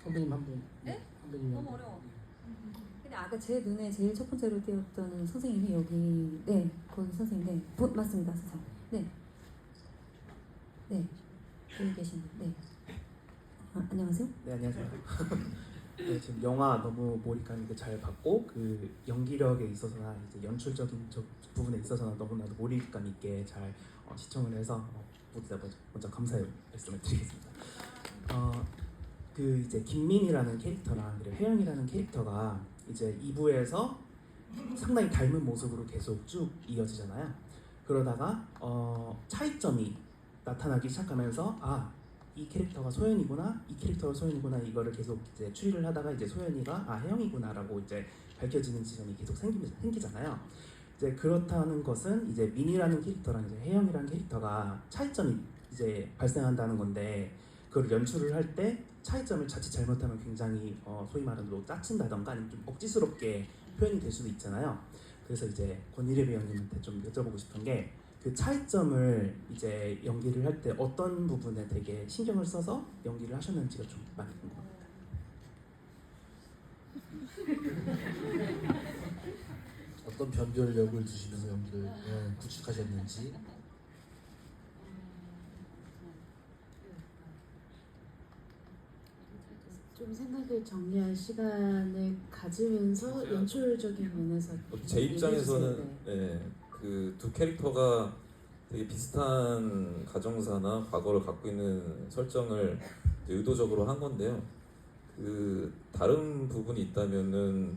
선배님 한 분. 네? 선배님 너무 어려워. 근데 아까 제 눈에 제일 첫 번째로 띄었던 선생님이 여기 권 선생님 맞습니다 선생님. 네 여기 계신 안녕하세요. 네, 안녕하세요. 네, 지금 영화 너무 몰입감 있게 잘 봤고, 그 연기력에 있어서나 이제 연출적인 부분에 있어서나 너무나도 몰입감 있게 잘 시청을 해서 모두 다 먼저 감사의 말씀을 드리겠습니다. 그 이제 김민이라는 캐릭터랑 그리고 혜영이라는 캐릭터가 이제 2부에서 상당히 닮은 모습으로 계속 쭉 이어지잖아요. 그러다가 차이점이 나타나기 시작하면서 이 캐릭터가 소연이구나, 이 캐릭터가 소연이구나 이거를 계속 이제 추리를 하다가 이제 소연이가 아 혜영이구나라고 이제 밝혀지는 지점이 계속 생기잖아요. 이제 그렇다는 것은 이제 민이라는 캐릭터랑 이제 혜영이라는 캐릭터가 차이점이 이제 발생한다는 건데 그걸 연출을 할 때 차이점을 자칫 잘못하면 굉장히 소위 말하는 뭐 짜친다던가 아니면 좀 억지스럽게 표현이 될 수도 있잖아요. 그래서 이제 권일혜 배우님한테 좀 여쭤보고 싶은 게 그 차이점을 이제 연기를 할 때 어떤 부분에 되게 신경을 써서 연기를 하셨는지가 좀 많이 궁금합니다. 어떤 변별력을 두시면서 연기를 구축하셨는지. 좀 생각을 정리할 시간을 가지면서 연출적인 면에서 제 입장에서는 얘기해주세요. 그 두 캐릭터가 되게 비슷한 가정사나 과거를 갖고 있는 설정을 이제 의도적으로 한 건데요. 그 다른 부분이 있다면은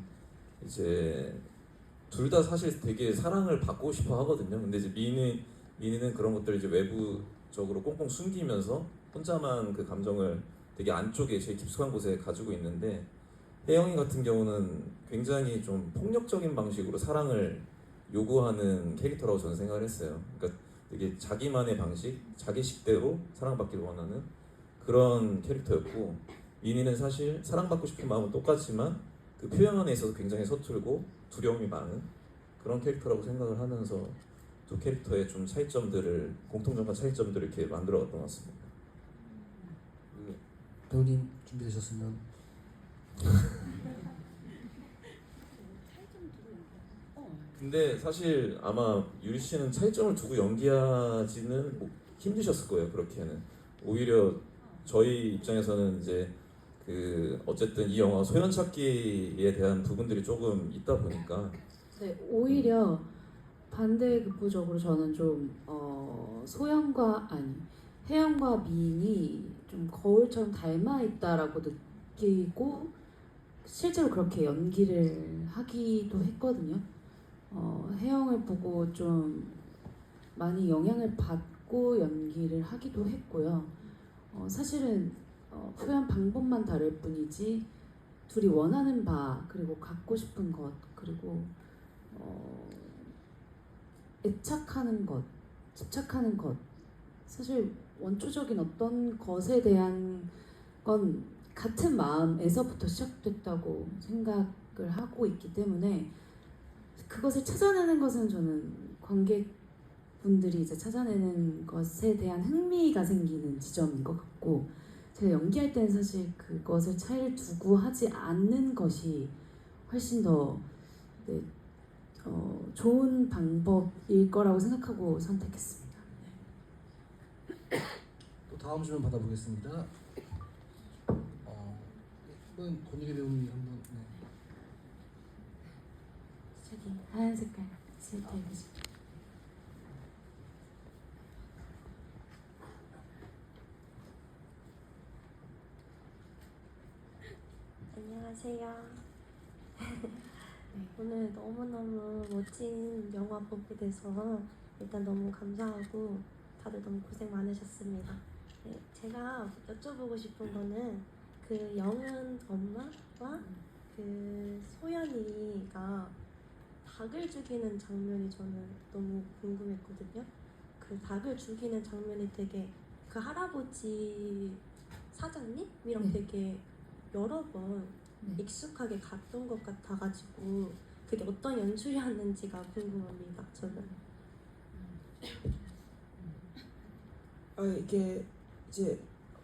이제 둘 다 사실 되게 사랑을 받고 싶어 하거든요. 근데 이제 민이는 그런 것들을 이제 외부적으로 꽁꽁 숨기면서 혼자만 그 감정을 되게 안쪽에 제일 깊숙한 곳에 가지고 있는데 혜영이 같은 경우는 굉장히 좀 폭력적인 방식으로 사랑을 요구하는 캐릭터라고 저는 생각을 했어요. 그러니까 되게 자기만의 방식, 자기식대로 사랑받기를 원하는 그런 캐릭터였고 민이는 사실 사랑받고 싶은 마음은 똑같지만 그 표현에 있어서 굉장히 서툴고 두려움이 많은 그런 캐릭터라고 생각을 하면서 두 캐릭터의 좀 차이점들을 공통점과 차이점들을 이렇게 만들어갔던 것 같습니다. 배우님 준비되셨으면. 근데 사실 아마 유리 씨는 차이점을 두고 연기하지는 힘드셨을 거예요. 그렇게는 오히려 저희 입장에서는 이제 그 어쨌든 이 영화 소연 찾기에 대한 부분들이 조금 있다 보니까 네, 오히려 반대급부적으로 저는 좀 혜영과 민이 좀 거울처럼 닮아 있다라고 느끼고 실제로 그렇게 연기를 하기도 했거든요. 혜영을 보고 좀 많이 영향을 받고 연기를 하기도 했고요. 사실은 표현 방법만 다를 뿐이지 둘이 원하는 바 그리고 갖고 싶은 것 그리고 애착하는 것, 집착하는 것 사실 원초적인 어떤 것에 대한 건 같은 마음에서부터 시작됐다고 생각을 하고 있기 때문에 그것을 찾아내는 것은 저는 관객분들이 이제 찾아내는 것에 대한 흥미가 생기는 지점인 것 같고 제가 연기할 때는 사실 그것을 차이를 두고 하지 않는 것이 훨씬 더 좋은 방법일 거라고 생각하고 선택했습니다. 또 다음 질문 받아보겠습니다. 이번 권일혜 배우님 한번. 저기 하얀 색깔 스웨터 입으시. 안녕하세요. 오늘 너무너무 멋진 영화 보게 돼서 일단 너무 감사하고 다들 너무 고생 많으셨습니다. 네, 제가 여쭤보고 싶은 거는 그 영은 엄마와 그 소연이가 닭을 죽이는 장면이 저는 너무 궁금했거든요. 그 닭을 죽이는 장면이 되게 그 할아버지 사장님이랑 되게 여러 번 익숙하게 갔던 것 같아가지고 그게 어떤 연출이었는지가 궁금합니다. 저는. 이게 이제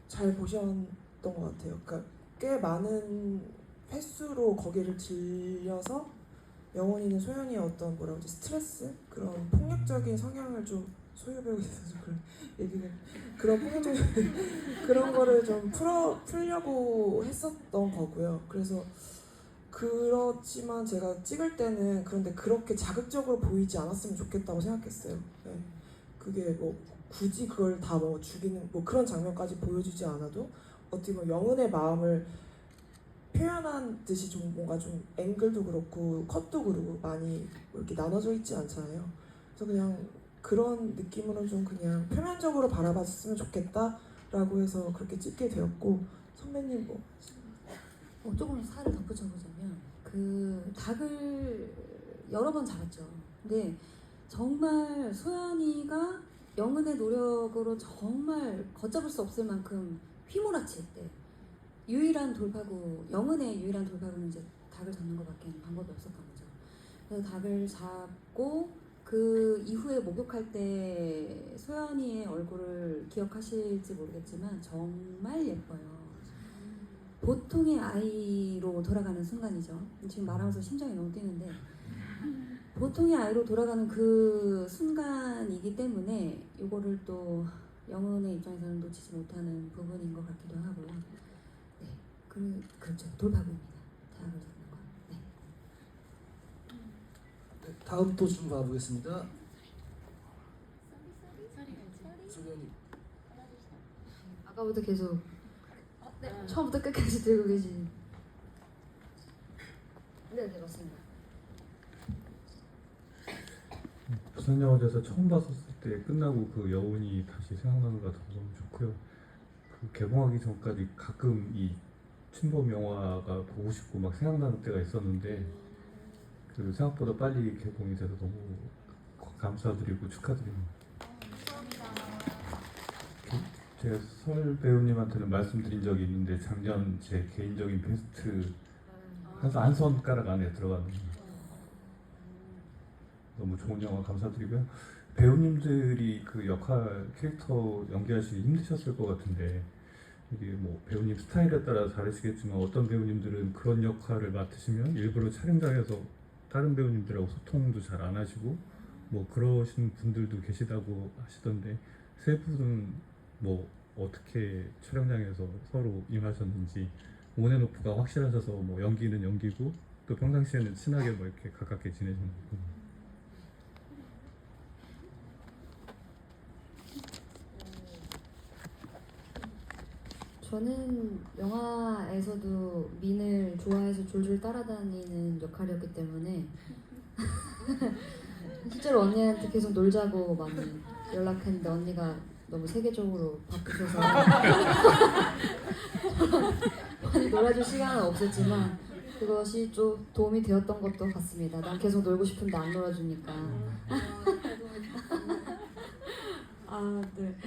잘 보셨던 것 같아요. 그러니까 꽤 많은 횟수로 거기를 들려서 영원이는 소연이의 어떤 뭐라고 하지 스트레스 그런 폭력적인 성향을 좀 소유 배우에서 좀 그런 얘기는 그런 폭력적인 그런 거를 좀 풀려고 했었던 거고요. 그래서 그렇지만 제가 찍을 때는 그런데 그렇게 자극적으로 보이지 않았으면 좋겠다고 생각했어요. 네. 그게 뭐 굳이 그걸 다 뭐 죽이는 뭐 그런 장면까지 보여주지 않아도 어떻게 보면 영은의 마음을 표현한 듯이 좀 뭔가 좀 앵글도 그렇고 컷도 그렇고 많이 이렇게 나눠져 있지 않잖아요. 그래서 그냥 그런 느낌으로 좀 그냥 표면적으로 바라봤으면 좋겠다 라고 해서 그렇게 찍게 되었고 선배님 뭐 조금 살을 덧붙여보자면 그 닭을 여러 번 잡았죠. 근데 정말 소연이가 영은의 노력으로 정말 걷잡을 수 없을 만큼 휘몰아칠 때 유일한 돌파구, 영은의 유일한 돌파구는 이제 닭을 잡는 것밖에 방법이 없었던 거죠. 그래서 닭을 잡고 그 이후에 목욕할 때 소연이의 얼굴을 기억하실지 모르겠지만 정말 예뻐요. 보통의 아이로 돌아가는 순간이죠. 지금 말하면서 심장이 너무 뛰는데 보통의 아이로 돌아가는 그 순간이기 때문에 이거를 또 영은의 입장에서는 놓치지 못하는 부분인 것 같기도 하고요. 네, 그렇죠. 돌파구입니다. 닭을 잡는 건. 네. 네, 다음 또 질문 가보겠습니다. 소연이. 아까부터 계속 처음부터 끝까지 들고 계신. 네, 맞습니다. 부산영화제에서 처음 봤었을 때 끝나고 그 여운이 다시 생각나는 것 같아서 너무 좋고요. 그 개봉하기 전까지 가끔 이 침범 영화가 보고 싶고 막 생각나는 때가 있었는데 그 생각보다 빨리 개봉이 돼서 너무 감사드리고 축하드립니다. 제가 설 배우님한테는 말씀드린 적이 있는데 작년 제 개인적인 베스트 한 손가락 안에 들어가는 너무 좋은 영화 감사드리고요. 배우님들이 그 역할 캐릭터 연기하시기 힘드셨을 것 같은데 이게 뭐 배우님 스타일에 따라 다르시겠지만 어떤 배우님들은 그런 역할을 맡으시면 일부러 촬영장에서 다른 배우님들하고 소통도 잘 안 하시고 뭐 그러신 분들도 계시다고 하시던데 세 분은 뭐 어떻게 촬영장에서 서로 임하셨는지 온앤오프가 확실하셔서 뭐 연기는 연기고 또 평상시에는 친하게 뭐 이렇게 가깝게 지내시는 저는 영화에서도 민을 좋아해서 졸졸 따라다니는 역할이었기 때문에 실제로 언니한테 계속 놀자고 많이 연락했는데 언니가 너무 세계적으로 바쁘셔서 많이 놀아줄 시간은 없었지만 그것이 좀 도움이 되었던 것도 같습니다. 난 계속 놀고 싶은데 안 놀아주니까. 네.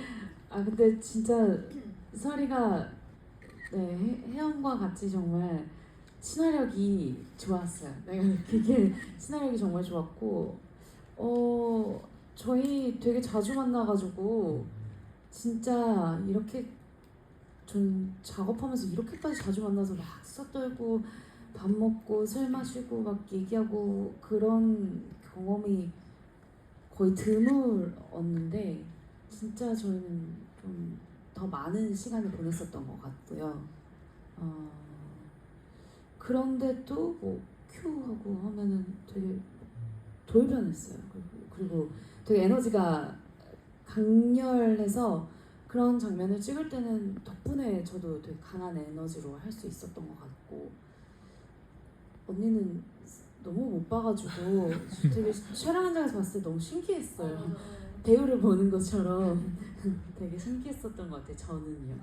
근데 진짜 설이가 혜영과 같이 정말 친화력이 좋았어요. 내가 그게 친화력이 정말 좋았고, 저희 되게 자주 만나가지고 진짜 이렇게 전 작업하면서 이렇게까지 자주 만나서 막 수다 떨고 밥 먹고 술 마시고 막 얘기하고 그런 경험이 거의 드물었는데 진짜 저희는 좀 더 많은 시간을 보냈었던 것 같고요. 그런데 또 뭐 큐하고 하면은 되게 돌변했어요. 그리고 되게 에너지가 강렬해서 그런 장면을 찍을 때는 덕분에 저도 되게 강한 에너지로 할 수 있었던 것 같고 언니는 너무 못 봐가지고 되게 촬영 현장에서 봤을 때 너무 신기했어요. 배우를 보는 것처럼 되게 신기했었던 것 같아요. 저는요.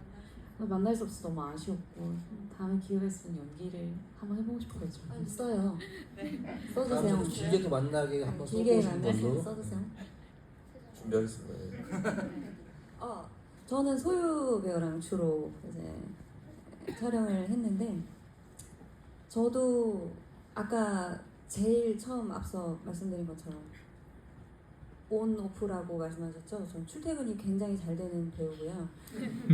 만날 수 없어서 너무 아쉬웠고 다음에 기회가 있으면 연기를 한번 해보고 싶어요. 써요. 다음에 써주세요. 길게 또 만나게 한번 길게 써보시는 만나서 걸로. 써주세요. 준비하겠습니다. 저는 소유 배우랑 주로 이제 촬영을 했는데 저도 아까 제일 처음 앞서 말씀드린 것처럼 온 오프라고 말씀하셨죠. 전 출퇴근이 굉장히 잘 되는 배우고요.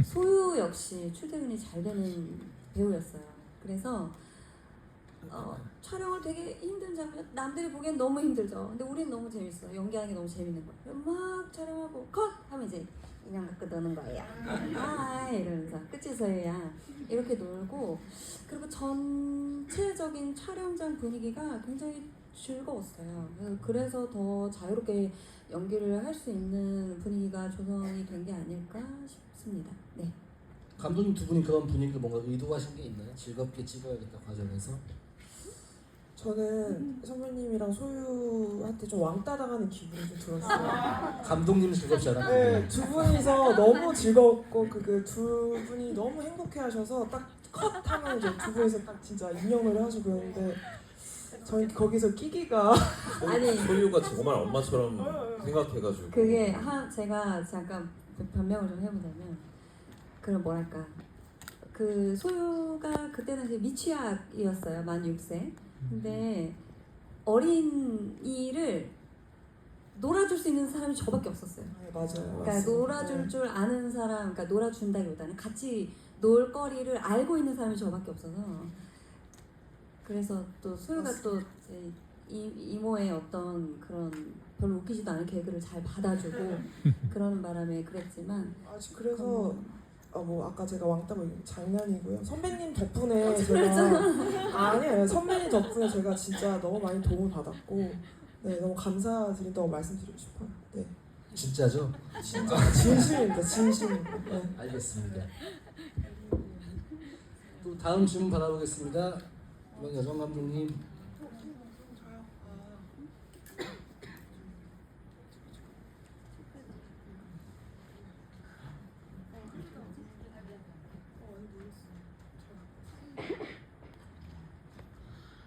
소유 역시 출퇴근이 잘 되는 배우였어요. 그래서 촬영을 되게 힘든 장면, 남들이 보기엔 너무 힘들죠. 근데 우린 너무 재밌어. 연기하는 게 너무 재밌는 거예요. 막 촬영하고 컷! 하면 이제 인형 갖고 노는 거예요. 이러면서 끝이서야 이렇게 놀고 그리고 전체적인 촬영장 분위기가 굉장히 즐거웠어요. 그래서 더 자유롭게 연기를 할 수 있는 분위기가 조성이 된 게 아닐까 싶습니다. 네. 감독님 두 분이 그런 분위기를 뭔가 의도하신 게 있나요? 즐겁게 찍어야겠다 과정에서? 저는 선배님이랑 소유한테 좀 왕따 당하는 기분이 좀 들었어요. 감독님은 즐겁지 않았고 네, 두 분이서 너무 즐겁고 그 두 분이 너무 행복해하셔서 딱 컷하면 이제 두 분이서 딱 진짜 인형놀이 하시고 그러는데 저희 거기서 끼기가 아니. 소유가 정말 엄마처럼 생각해가지고 그게 제가 잠깐 변명을 좀 해보자면 그런 뭐랄까 그 소유가 그때는 이제 미취학이었어요. 만 6세. 근데 어린이를 놀아줄 수 있는 사람이 저밖에 없었어요. 네, 맞아요. 그러니까 맞습니다. 놀아줄 줄 아는 사람, 그러니까 놀아준다기보다는 같이 놀 거리를 알고 있는 사람이 저밖에 없어서 그래서 또 소유가 또 이제 이모의 어떤 그런 별로 웃기지도 않은 개그를 잘 받아주고 그러는 바람에 그랬지만 그래서 뭐 아까 제가 왕따 뭐 장난이고요. 선배님 덕분에 제가 아니에요. 선배님 덕분에 제가 진짜 너무 많이 도움을 받았고 네 너무 감사드린다고 말씀드리고 싶어요. 네 진짜죠? 진짜 진심입니다. 진심. 네. 알겠습니다. 또 다음 질문 받아보겠습니다. 이번 여정 감독님.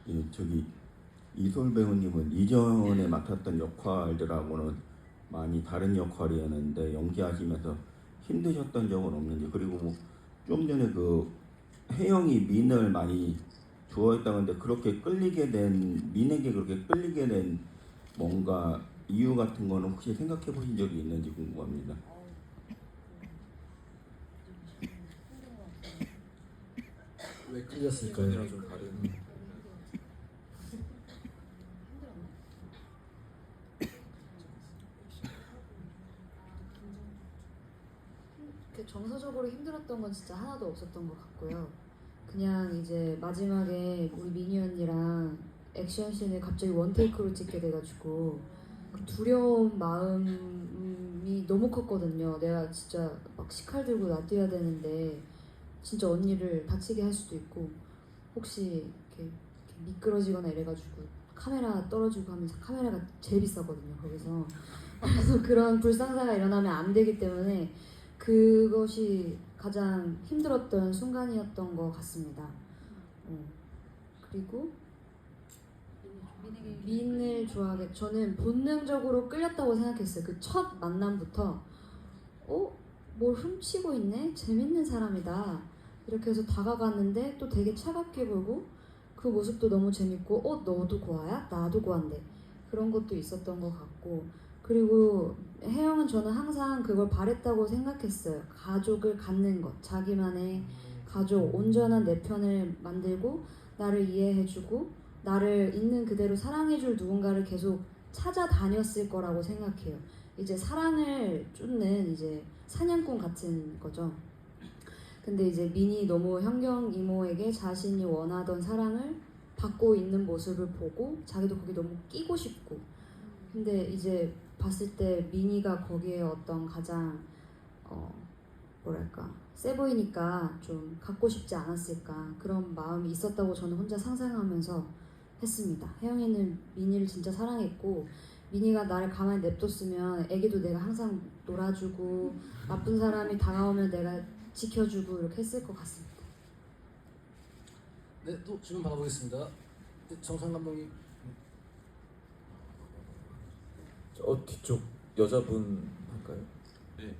예, 저기 이솔 배우님은 이전에 맡았던 역할들하고는 많이 다른 역할이었는데 연기하시면서 힘드셨던 적은 없는지 그리고 뭐 좀 전에 그 혜영이 민을 많이 좋아했다는데 그렇게 끌리게 된 민에게 그렇게 끌리게 된 뭔가 이유 같은 거는 혹시 생각해 보신 적이 있는지 궁금합니다. 왜 끌렸을까요? 전이랑 좀 다른 정서적으로 힘들었던 건 진짜 하나도 없었던 것 같고요. 그냥 이제 마지막에 우리 미니 언니랑 액션씬을 갑자기 원테이크로 찍게 돼가지고 그 두려운 마음이 너무 컸거든요. 내가 진짜 막 식칼 들고 나뛰어야 되는데 진짜 언니를 다치게 할 수도 있고 혹시 이렇게 미끄러지거나 이래가지고 카메라 떨어지고 하면서 카메라가 제일 비싸거든요 거기서. 그래서 그런 불상사가 일어나면 안 되기 때문에 그것이 가장 힘들었던 순간이었던 것 같습니다. 그리고 민을 좋아하게 저는 본능적으로 끌렸다고 생각했어요. 그 첫 만남부터 뭘 훔치고 있네? 재밌는 사람이다. 이렇게 해서 다가갔는데 또 되게 차갑게 보고 그 모습도 너무 재밌고 너도 고아야? 나도 고아인데 그런 것도 있었던 것 같고 그리고 혜영은 저는 항상 그걸 바랬다고 생각했어요. 가족을 갖는 것, 자기만의 가족, 온전한 내 편을 만들고 나를 이해해주고 나를 있는 그대로 사랑해줄 누군가를 계속 찾아다녔을 거라고 생각해요. 이제 사랑을 쫓는 이제 사냥꾼 같은 거죠. 근데 이제 민이 너무 현경 이모에게 자신이 원하던 사랑을 받고 있는 모습을 보고 자기도 거기 너무 끼고 싶고 근데 이제 봤을 때 미니가 거기에 어떤 가장 뭐랄까 세 보이니까 좀 갖고 싶지 않았을까 그런 마음이 있었다고 저는 혼자 상상하면서 했습니다. 혜영이는 미니를 진짜 사랑했고 미니가 나를 가만히 냅뒀으면 애기도 내가 항상 놀아주고 나쁜 사람이 다가오면 내가 지켜주고 이렇게 했을 것 같습니다. 네, 또 질문 받아보겠습니다. 네, 정상 감독님. 뒤쪽 여자분 할까요? 네.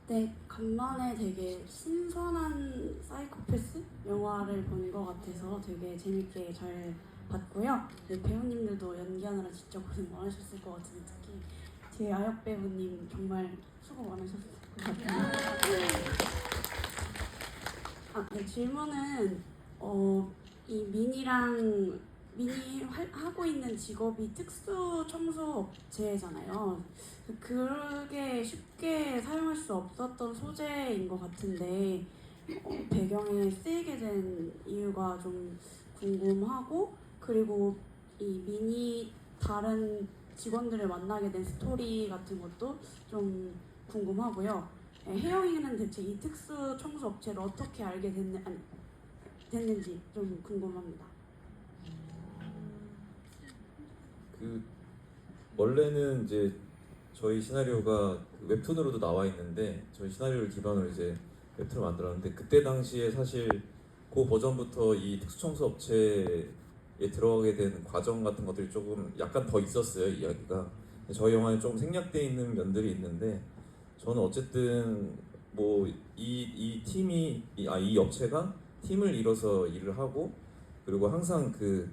네, 간만에 되게 신선한 사이코패스 영화를 본 것 같아서 되게 재밌게 잘 봤고요. 네, 배우님들도 연기하느라 진짜 고생 많으셨을 것 같은데 특히 뒤에 아역 배우님 정말 수고 많으셨을 것 같아요. 네, 질문은 이 민이 하고 있는 직업이 특수 청소 업체잖아요. 그게 쉽게 사용할 수 없었던 소재인 것 같은데 배경에 쓰이게 된 이유가 좀 궁금하고 그리고 이 민이 다른 직원들을 만나게 된 스토리 같은 것도 좀 궁금하고요. 혜영이는 대체 이 특수 청소 업체를 어떻게 알게 됐는지 좀 궁금합니다. 그 원래는 이제 저희 시나리오가 웹툰으로도 나와 있는데 저희 시나리오를 기반으로 이제 웹툰을 만들었는데 그때 당시에 사실 그 버전부터 이 특수청소 업체에 들어가게 된 과정 같은 것들이 조금 약간 더 있었어요, 이야기가. 저희 영화에 조금 생략되어 있는 면들이 있는데 저는 어쨌든 뭐 이 팀이 이 업체가 팀을 이뤄서 일을 하고 그리고 항상 그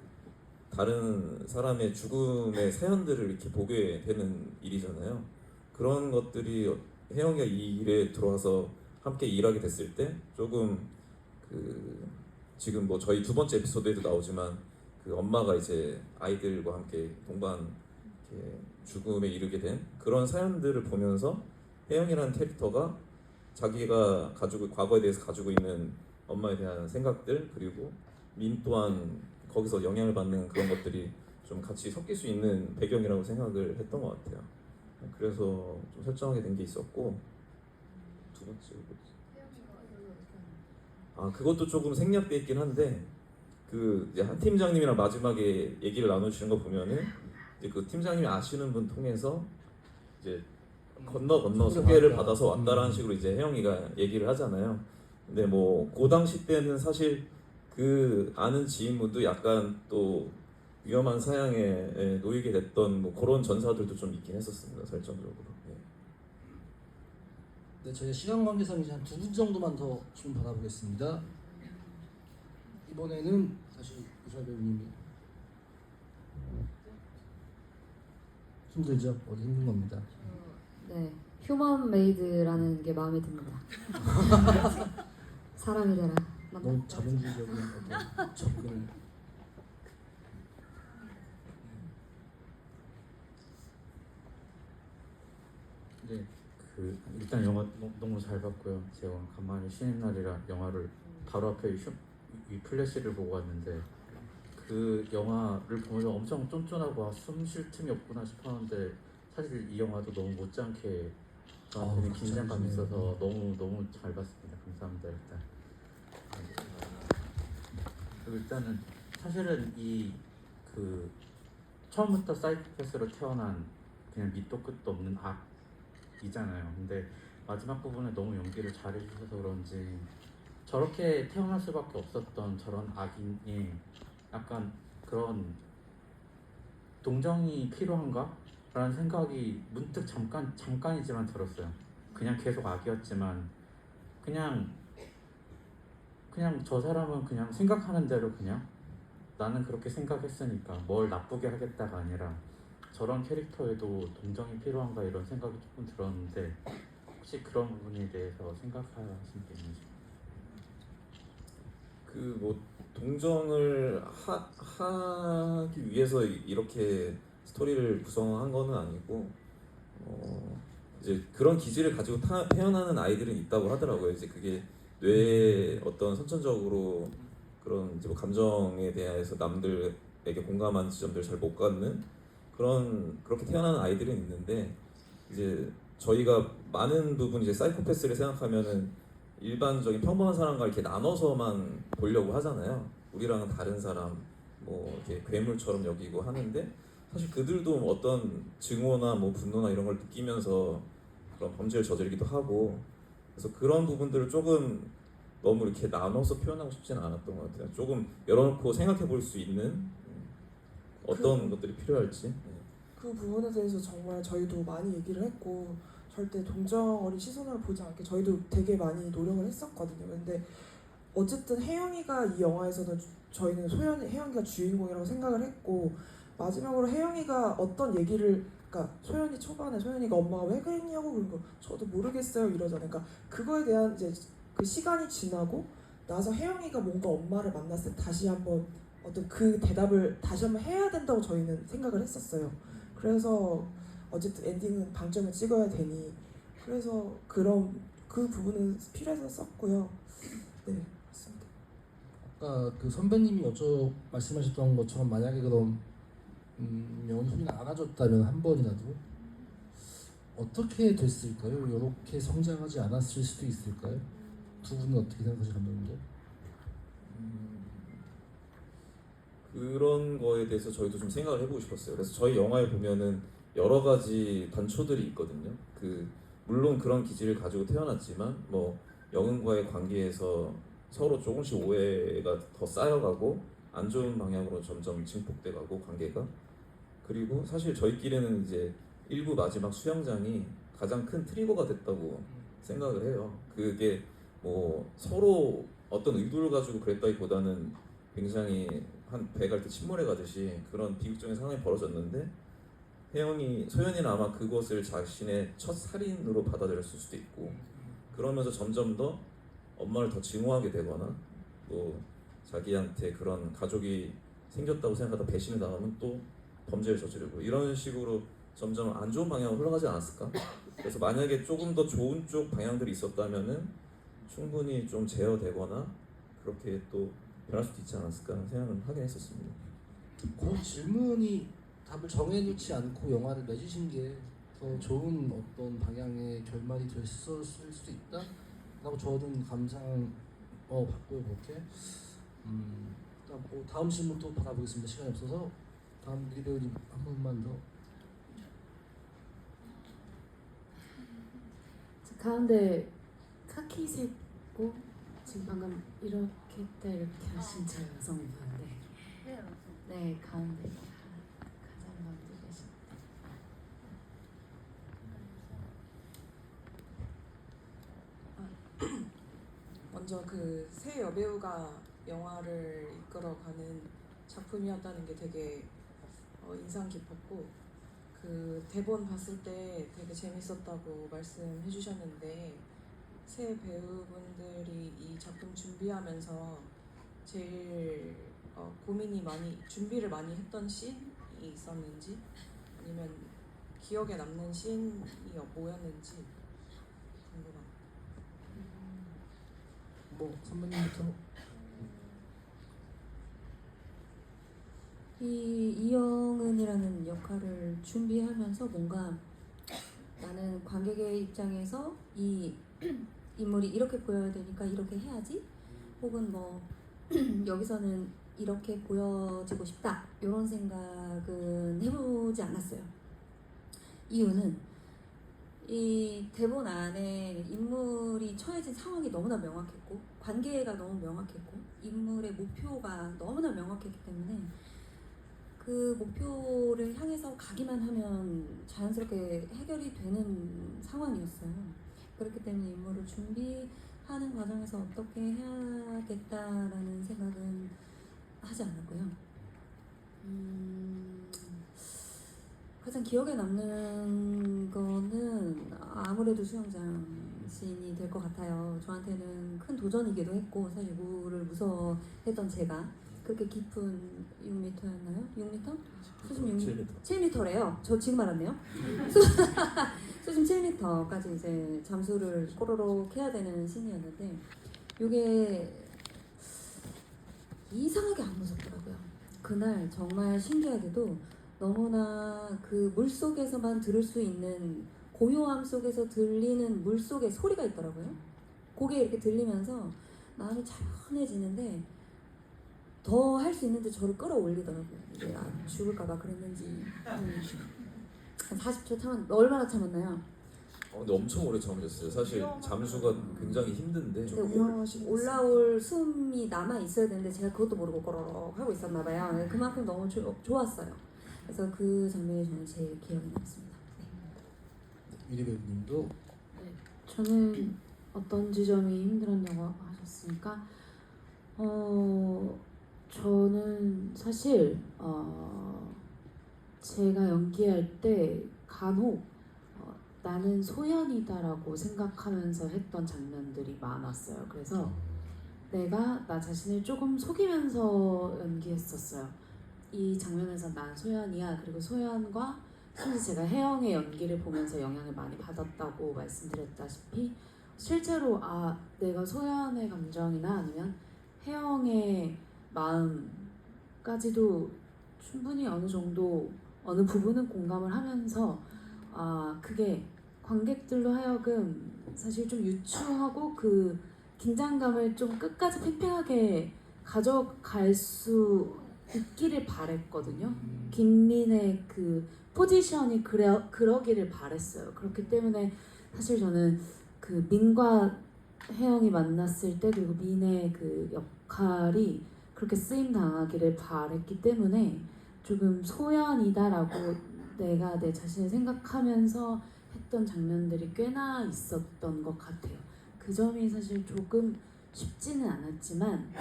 다른 사람의 죽음의 사연들을 이렇게 보게 되는 일이잖아요. 그런 것들이 혜영이가 이 일에 들어와서 함께 일하게 됐을 때 조금 그 지금 뭐 저희 두 번째 에피소드에도 나오지만 그 엄마가 이제 아이들과 함께 동반 이렇게 죽음에 이르게 된 그런 사연들을 보면서 혜영이라는 캐릭터가 자기가 가지고 과거에 대해서 가지고 있는 엄마에 대한 생각들 그리고 민 또한 거기서 영향을 받는 그런 것들이 좀 같이 섞일 수 있는 배경이라고 생각을 했던 것 같아요. 그래서 좀 설정하게 된 게 있었고 두 번째 그것도 조금 생략돼 있긴 한데 그 이제 한 팀장님이랑 마지막에 얘기를 나누시는 거 보면은 이제 그 팀장님이 아시는 분 통해서 이제 건너 소개를 받아서 왔다라는 식으로 이제 혜영이가 얘기를 하잖아요. 근데 뭐 그 당시 때는 사실 그 아는 지인분도 약간 또 위험한 사양에 놓이게 됐던 뭐 그런 전사들도 좀 있긴 했었습니다, 설정적으로. 네, 저희 시간 관계상 이제 한 2분 정도만 더 질문 받아보겠습니다. 이번에는 다시 유설 배우님이 힘들죠? 어디 힘든 겁니다. 네, 휴먼 메이드라는 게 마음에 듭니다. 사람이 되라. 너무 자본주의적인 어떤 접근을. 네, 그 일단 영화 너무 잘 봤고요. 제가 간만에 쉬는 날이라 영화를 바로 앞에 이 플래시를 보고 왔는데 그 영화를 보면서 엄청 쫀쫀하고 숨 쉴 틈이 없구나 싶었는데 사실 이 영화도 너무 못지않게 저한테는 긴장감이 있어서 너무 잘 봤습니다. 감사합니다. 일단 그리고 일단은 사실은 이 그 처음부터 사이코패스로 태어난 그냥 밑도 끝도 없는 악이잖아요. 근데 마지막 부분에 너무 연기를 잘해주셔서 그런지 저렇게 태어날 수밖에 없었던 저런 악인이 약간 그런 동정이 필요한가? 라는 생각이 문득 잠깐이지만 들었어요. 그냥 계속 악이었지만 그냥 저 사람은 그냥 생각하는 대로 그냥 나는 그렇게 생각했으니까 뭘 나쁘게 하겠다가 아니라 저런 캐릭터에도 동정이 필요한가 이런 생각이 조금 들었는데 혹시 그런 부분에 대해서 생각하신 게 있는지? 그 뭐 동정을 하기 위해서 이렇게 스토리를 구성한 거는 아니고 이제 그런 기질을 가지고 태어나는 아이들은 있다고 하더라고요. 이제 그게 뇌에 어떤 선천적으로 그런 이제 뭐 감정에 대해서 남들에게 공감하는 지점들을 잘 못 갖는 그렇게 태어나는 아이들은 있는데 이제 저희가 많은 부분 이제 사이코패스를 생각하면은 일반적인 평범한 사람과 이렇게 나눠서만 보려고 하잖아요. 우리랑은 다른 사람, 뭐 이렇게 괴물처럼 여기고 하는데 사실 그들도 어떤 증오나 뭐 분노나 이런 걸 느끼면서 그런 범죄를 저지르기도 하고 그래서 그런 부분들을 조금 너무 이렇게 나눠서 표현하고 싶지는 않았던 것 같아요. 조금 열어놓고 생각해 볼 수 있는 어떤 것들이 필요할지. 그 부분에 대해서 정말 저희도 많이 얘기를 했고 절대 동정 어린 시선으로 보지 않게 저희도 되게 많이 노력을 했었거든요. 근데 어쨌든 혜영이가 이 영화에서는 저희는 혜영이가 주인공이라고 생각을 했고 마지막으로 혜영이가 어떤 얘기를 그러니까 초반에 소연이가 엄마가 왜 그랬냐고 그런 거 저도 모르겠어요 이러잖아요. 그러니까 그거에 대한 이제 그 시간이 지나고 나서 혜영이가 뭔가 엄마를 만났을 때 다시 한번 어떤 그 대답을 다시 한번 해야 된다고 저희는 생각을 했었어요. 그래서 어쨌든 엔딩은 방점을 찍어야 되니 그래서 그 부분은 필요해서 썼고요. 네, 맞습니다. 아까 그 선배님이 말씀하셨던 것처럼 만약에 그럼 영훈이 손이 안아줬다면 한 번이라도 어떻게 됐을까요? 이렇게 성장하지 않았을 수도 있을까요? 두 분은 어떻게 생각하세요, 감독님들? 그런 거에 대해서 저희도 좀 생각을 해보고 싶었어요. 그래서 저희 영화에 보면은 여러 가지 단초들이 있거든요. 물론 그런 기질을 가지고 태어났지만 뭐 영은과의 관계에서 서로 조금씩 오해가 더 쌓여가고 안 좋은 방향으로 점점 증폭돼가고 관계가. 그리고 사실 저희끼리는 이제 일부 마지막 수영장이 가장 큰 트리거가 됐다고 생각을 해요. 그게 뭐 서로 어떤 의도를 가지고 그랬다기보다는 굉장히 한 배 갈 때 침몰해 가듯이 그런 비극적인 상황이 벌어졌는데 소연이는 아마 그것을 자신의 첫 살인으로 받아들였을 수도 있고, 그러면서 점점 더 엄마를 더 증오하게 되거나 또 자기한테 그런 가족이 생겼다고 생각하다 배신을 당하면 또 범죄를 저지르고 이런 식으로 점점 안 좋은 방향으로 흘러가지 않았을까? 그래서 만약에 조금 더 좋은 쪽 방향들이 있었다면은 충분히 좀 제어되거나 그렇게 또 변할 수도 있지 않았을까 생각은 하긴 했었습니다. 그 질문이 답을 정해놓지 않고 영화를 맺으신 게 더 좋은 어떤 방향의 결말이 됐었을 수도 있다? 라고 저는 감상 받고요, 그렇게. 일단 뭐 다음 질문 또 받아보겠습니다. 시간이 없어서. 다음 미리 배우님 한 번만 더. 가운데 카키색 옷 지금 방금 이렇게 딱 이렇게 하신 저 여성분. 네, 가운데 가장 가운데 계신. 먼저 그 새 여배우가 영화를 이끌어가는 작품이었다는 게 되게 인상 깊었고, 그 대본 봤을 때 되게 재밌었다고 말씀해 주셨는데, 새 배우분들이 이 작품 준비하면서 제일 준비를 많이 했던 씬이 있었는지, 아니면 기억에 남는 씬이 뭐였는지 궁금합니다. 뭐 선배님부터. 이 이영은이라는 역할을 준비하면서 뭔가 나는 관객의 입장에서 이 인물이 이렇게 보여야 되니까 이렇게 해야지, 혹은 뭐 여기서는 이렇게 보여지고 싶다 이런 생각은 해보지 않았어요. 이유는 이 대본 안에 인물이 처해진 상황이 너무나 명확했고, 관계가 너무 명확했고, 인물의 목표가 너무나 명확했기 때문에 그 목표를 향해서 가기만 하면 자연스럽게 해결이 되는 상황이었어요. 그렇기 때문에 인물을 준비하는 과정에서 어떻게 해야겠다라는 생각은 하지 않았고요. 가장 기억에 남는 거는 아무래도 수영장 씬이 될 것 같아요. 저한테는 큰 도전이기도 했고, 사실 물을 무서워했던 제가 그렇게 깊은 6m였나요? 6m? 수심 7m래요. 저 지금 알았네요. 수심 7m까지 이제 잠수를 꼬르륵 해야 되는 씬이었는데, 이게 이상하게 안 무섭더라고요. 그날 정말 신기하게도 너무나 그 물속에서만 들을 수 있는 고요함 속에서 들리는 물속의 소리가 있더라고요. 그게 이렇게 들리면서 마음이 차분해지는데 더 할 수 있는데 저를 끌어올리더라고요. 이게 죽을까봐 그랬는지. 한 40초 참았는데, 얼마나 참았나요? 근데 엄청 오래 참으셨어요. 사실 잠수가 굉장히 힘든데 올라올 숨이 남아 있어야 되는데 제가 그것도 모르고 꼬르륵 하고 있었나 봐요. 그만큼 너무 좋았어요. 그래서 그 장면이 저는 제일 기억에 남습니다. 미리 배우님도. 네, 저는 어떤 지점이 힘들었냐고 하셨으니까, 저는 사실 제가 연기할 때 간혹 나는 소연이다라고 생각하면서 했던 장면들이 많았어요. 그래서 나 자신을 조금 속이면서 연기했었어요. 이 장면에서 난 소연이야. 그리고 소연과 사실 제가 혜영의 연기를 보면서 영향을 많이 받았다고 말씀드렸다시피, 실제로 내가 소연의 감정이나 아니면 혜영의 마음까지도 충분히 어느 정도 어느 부분은 공감을 하면서 그게 관객들로 하여금 사실 좀 유추하고 그 긴장감을 좀 끝까지 팽팽하게 가져갈 수 있기를 바랬거든요. 김민의 그 포지션이 그러기를 바랬어요. 그렇기 때문에 사실 저는 그 민과 혜영이 만났을 때 그리고 민의 그 역할이 그렇게 쓰임 당하기를 바랬기 때문에 조금 소연이다라고 내가 내 자신을 생각하면서 했던 장면들이 꽤나 있었던 것 같아요. 그 점이 사실 조금 쉽지는 않았지만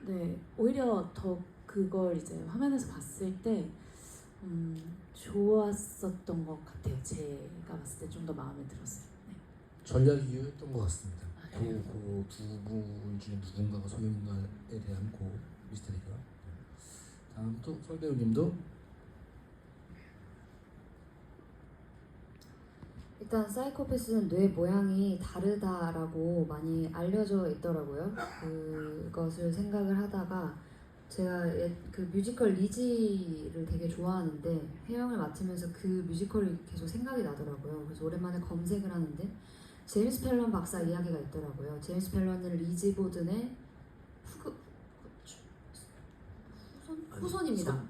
네, 오히려 더 그걸 이제 화면에서 봤을 때 좋았었던 것 같아요. 제가 봤을 때 좀 더 마음에 들었어요. 네. 전략 이유였던 것 같습니다. 그 두 분 중에 누군가가 소유인가에 대한 그 미스터리가. 다음 또 설 배우님도. 일단 사이코패스는 뇌 모양이 다르다라고 많이 알려져 있더라고요. 그것을 생각을 하다가 제가 그 뮤지컬 리지를 되게 좋아하는데 혜영을 맡으면서 그 뮤지컬이 계속 생각이 나더라고요. 그래서 오랜만에 검색을 하는데 제임스 펠런 박사 이야기가 있더라고요. 제임스 펠런은 리지 보든의 후손입니다.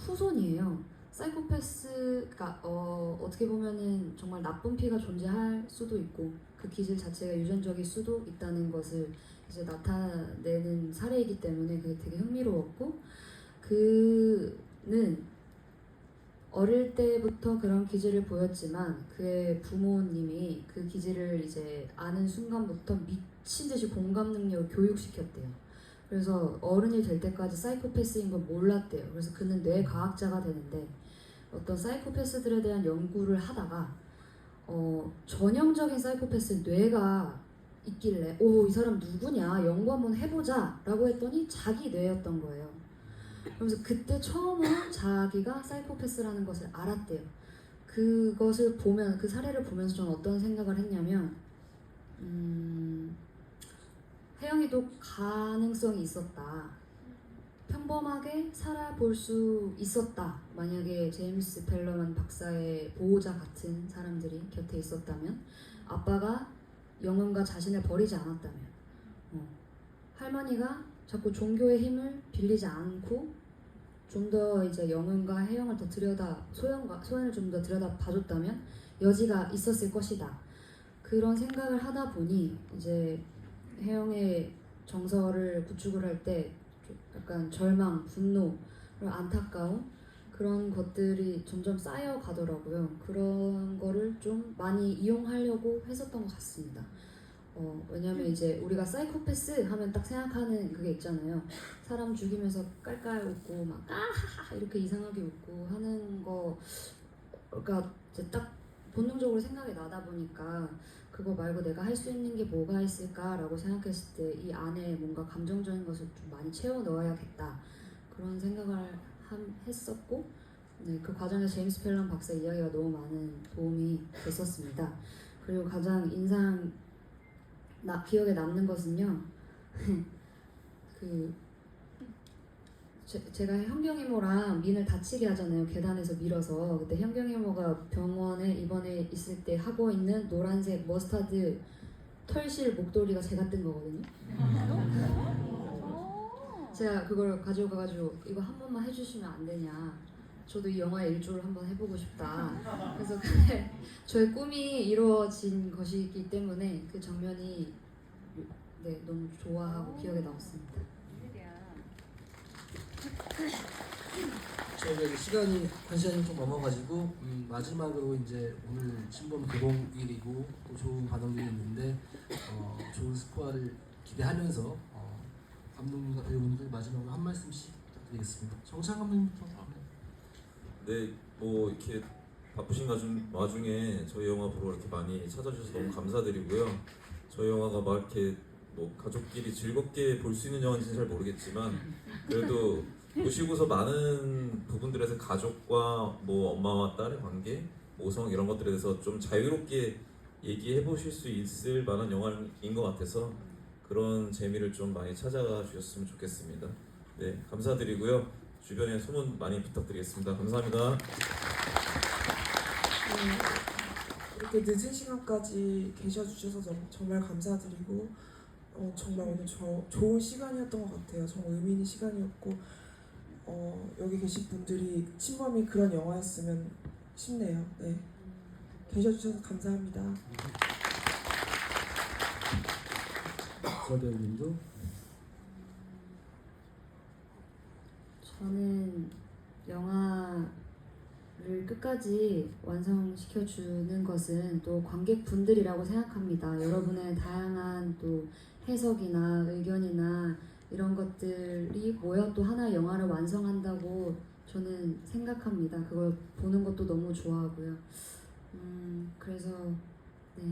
후손이에요. 사이코패스가 어떻게 보면은 정말 나쁜 피가 존재할 수도 있고 그 기질 자체가 유전적일 수도 있다는 것을 이제 나타내는 사례이기 때문에 그게 되게 흥미로웠고 그는 어릴 때부터 그런 기질을 보였지만 그의 부모님이 그 기질을 이제 아는 순간부터 미친 듯이 공감 능력을 교육시켰대요. 그래서 어른이 될 때까지 사이코패스인 걸 몰랐대요. 그래서 그는 뇌과학자가 되는데 어떤 사이코패스들에 대한 연구를 하다가 전형적인 사이코패스 뇌가 있길래 이 사람 누구냐 연구 한번 해보자 라고 했더니 자기 뇌였던 거예요. 그래서 그때 처음으로 자기가 사이코패스라는 것을 알았대요. 그것을 보면 그 사례를 보면서 저는 어떤 생각을 했냐면 혜영이도 가능성이 있었다. 평범하게 살아볼 수 있었다. 만약에 제임스 펠런 박사의 보호자 같은 사람들이 곁에 있었다면, 아빠가 영혼과 자신을 버리지 않았다면, 할머니가 자꾸 종교의 힘을 빌리지 않고 좀 더 이제 영혼과 혜영을 더 소연을 좀 더 들여다 봐줬다면 여지가 있었을 것이다. 그런 생각을 하다 보니 이제 혜영의 정서를 구축을 할 때 약간 절망, 분노, 그리고 안타까움 그런 것들이 점점 쌓여가더라고요. 그런 거를 좀 많이 이용하려고 했었던 것 같습니다. 왜냐면 이제 우리가 사이코패스 하면 딱 생각하는 그게 있잖아요. 사람 죽이면서 깔깔 웃고 막 아하하 이렇게 이상하게 웃고 하는 거가 이제 딱 본능적으로 생각이 나다 보니까 그거 말고 내가 할 수 있는 게 뭐가 있을까라고 생각했을 때 이 안에 뭔가 감정적인 것을 좀 많이 채워 넣어야겠다 그런 생각을 했었고 네, 그 과정에서 제임스 펠런 박사 이야기가 너무 많은 도움이 됐었습니다. 그리고 가장 기억에 남는 것은요 제가 현경이모랑 민을 다치게 하잖아요. 계단에서 밀어서. 그때 현경이모가 병원에 입원해 있을 때 하고 있는 노란색 머스타드 털실 목도리가 제가 뜬 거거든요. 제가 그걸 가지고 가가지고 이거 한 번만 해주시면 안 되냐. 저도 이 영화의 일조를 한번 해보고 싶다. 그래서 그게 저의 꿈이 이루어진 것이기 때문에 그 장면이 네, 너무 좋아하고 기억에 남습니다. 저희가 이제 시간이 1시간이 좀 넘어가지고 마지막으로 이제 오늘 신범 개봉일이고 또 좋은 반응들이 있는데 좋은 스코어를 기대하면서 감독님과 배우분들 마지막으로 한 말씀씩 부탁드리겠습니다. 정찬 감독님부터. 네, 뭐 이렇게 바쁘신 와중에 저희 영화 보러 이렇게 많이 찾아주셔서 너무 감사드리고요. 저희 영화가 막 이렇게 뭐 가족끼리 즐겁게 볼 수 있는 영화인지는 잘 모르겠지만 그래도 보시고서 많은 부분들에서 가족과 뭐 엄마와 딸의 관계, 모성 이런 것들에 대해서 좀 자유롭게 얘기해 보실 수 있을 만한 영화인 것 같아서 그런 재미를 좀 많이 찾아가 주셨으면 좋겠습니다. 네, 감사드리고요. 주변에 소문 많이 부탁드리겠습니다. 감사합니다. 이렇게 늦은 시간까지 계셔주셔서 정말 감사드리고 정말 오늘 좋은 시간이었던 것 같아요. 정말 의미 있는 시간이었고 여기 계신 분들이 침범이 그런 영화였으면 싶네요. 네. 계셔주셔서 감사합니다. 저 배우님도 저는 영화를 끝까지 완성시켜 주는 것은 또 관객분들이라고 생각합니다. 여러분의 다양한 또 해석이나 의견이나 이런 것들이 모여 또 하나의 영화를 완성한다고 저는 생각합니다. 그걸 보는 것도 너무 좋아하고요. 그래서 네.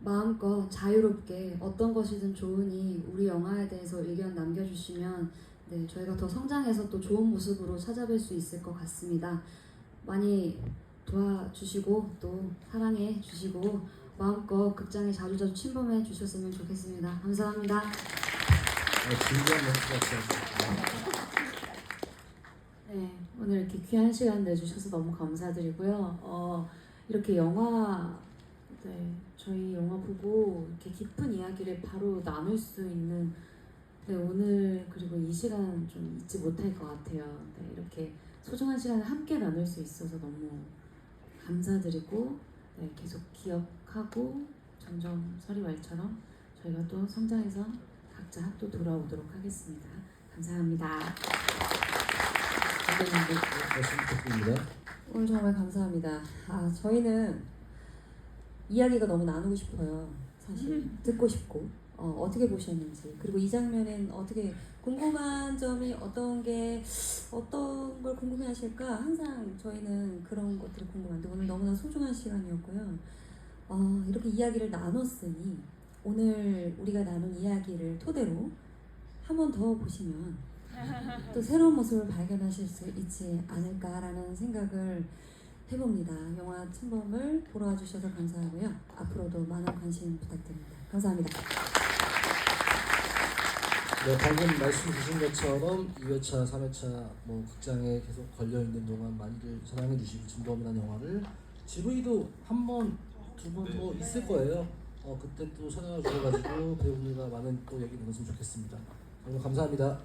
마음껏 자유롭게 어떤 것이든 좋으니 우리 영화에 대해서 의견 남겨주시면 네, 저희가 더 성장해서 또 좋은 모습으로 찾아뵐 수 있을 것 같습니다. 많이 도와주시고 또 사랑해 주시고 마음껏 극장에 자주자주 침범해 주셨으면 좋겠습니다. 감사합니다. 진지한 멘트 같아요. 네, 오늘 이렇게 귀한 시간 내주셔서 너무 감사드리고요. 이렇게 영화, 네, 저희 영화 보고 이렇게 깊은 이야기를 바로 나눌 수 있는 네, 오늘 그리고 이 시간 좀 잊지 못할 것 같아요. 네, 이렇게 소중한 시간을 함께 나눌 수 있어서 너무 감사드리고 네, 계속 기억하고 점점 서리 말처럼 저희가 또 성장해서 각자 또 돌아오도록 하겠습니다. 감사합니다. 말씀 부탁드립니다. 오늘 정말 감사합니다. 저희는 이야기가 너무 나누고 싶어요. 사실 듣고 싶고 어떻게 보셨는지 그리고 이 장면엔 어떻게 궁금한 점이 어떤 걸 궁금해하실까 항상 저희는 그런 것들이 궁금한데 오늘 너무나 소중한 시간이었고요. 이렇게 이야기를 나눴으니 오늘 우리가 나눈 이야기를 토대로 한 번 더 보시면 또 새로운 모습을 발견하실 수 있지 않을까라는 생각을 해봅니다. 영화 침범을 보러 와주셔서 감사하고요. 앞으로도 많은 관심 부탁드립니다. 감사합니다. 네, 방금 말씀 주신 것처럼 2회차, 3회차 뭐 극장에 계속 걸려있는 동안 많이들 사랑해주시고 침범이라는 영화를 GV도 한 번, 두 번 더 있을 거예요. 그때 또 찾아와 주셔가지고 배우님과 많은 또 얘기 나눴으면 좋겠습니다. 정말 감사합니다.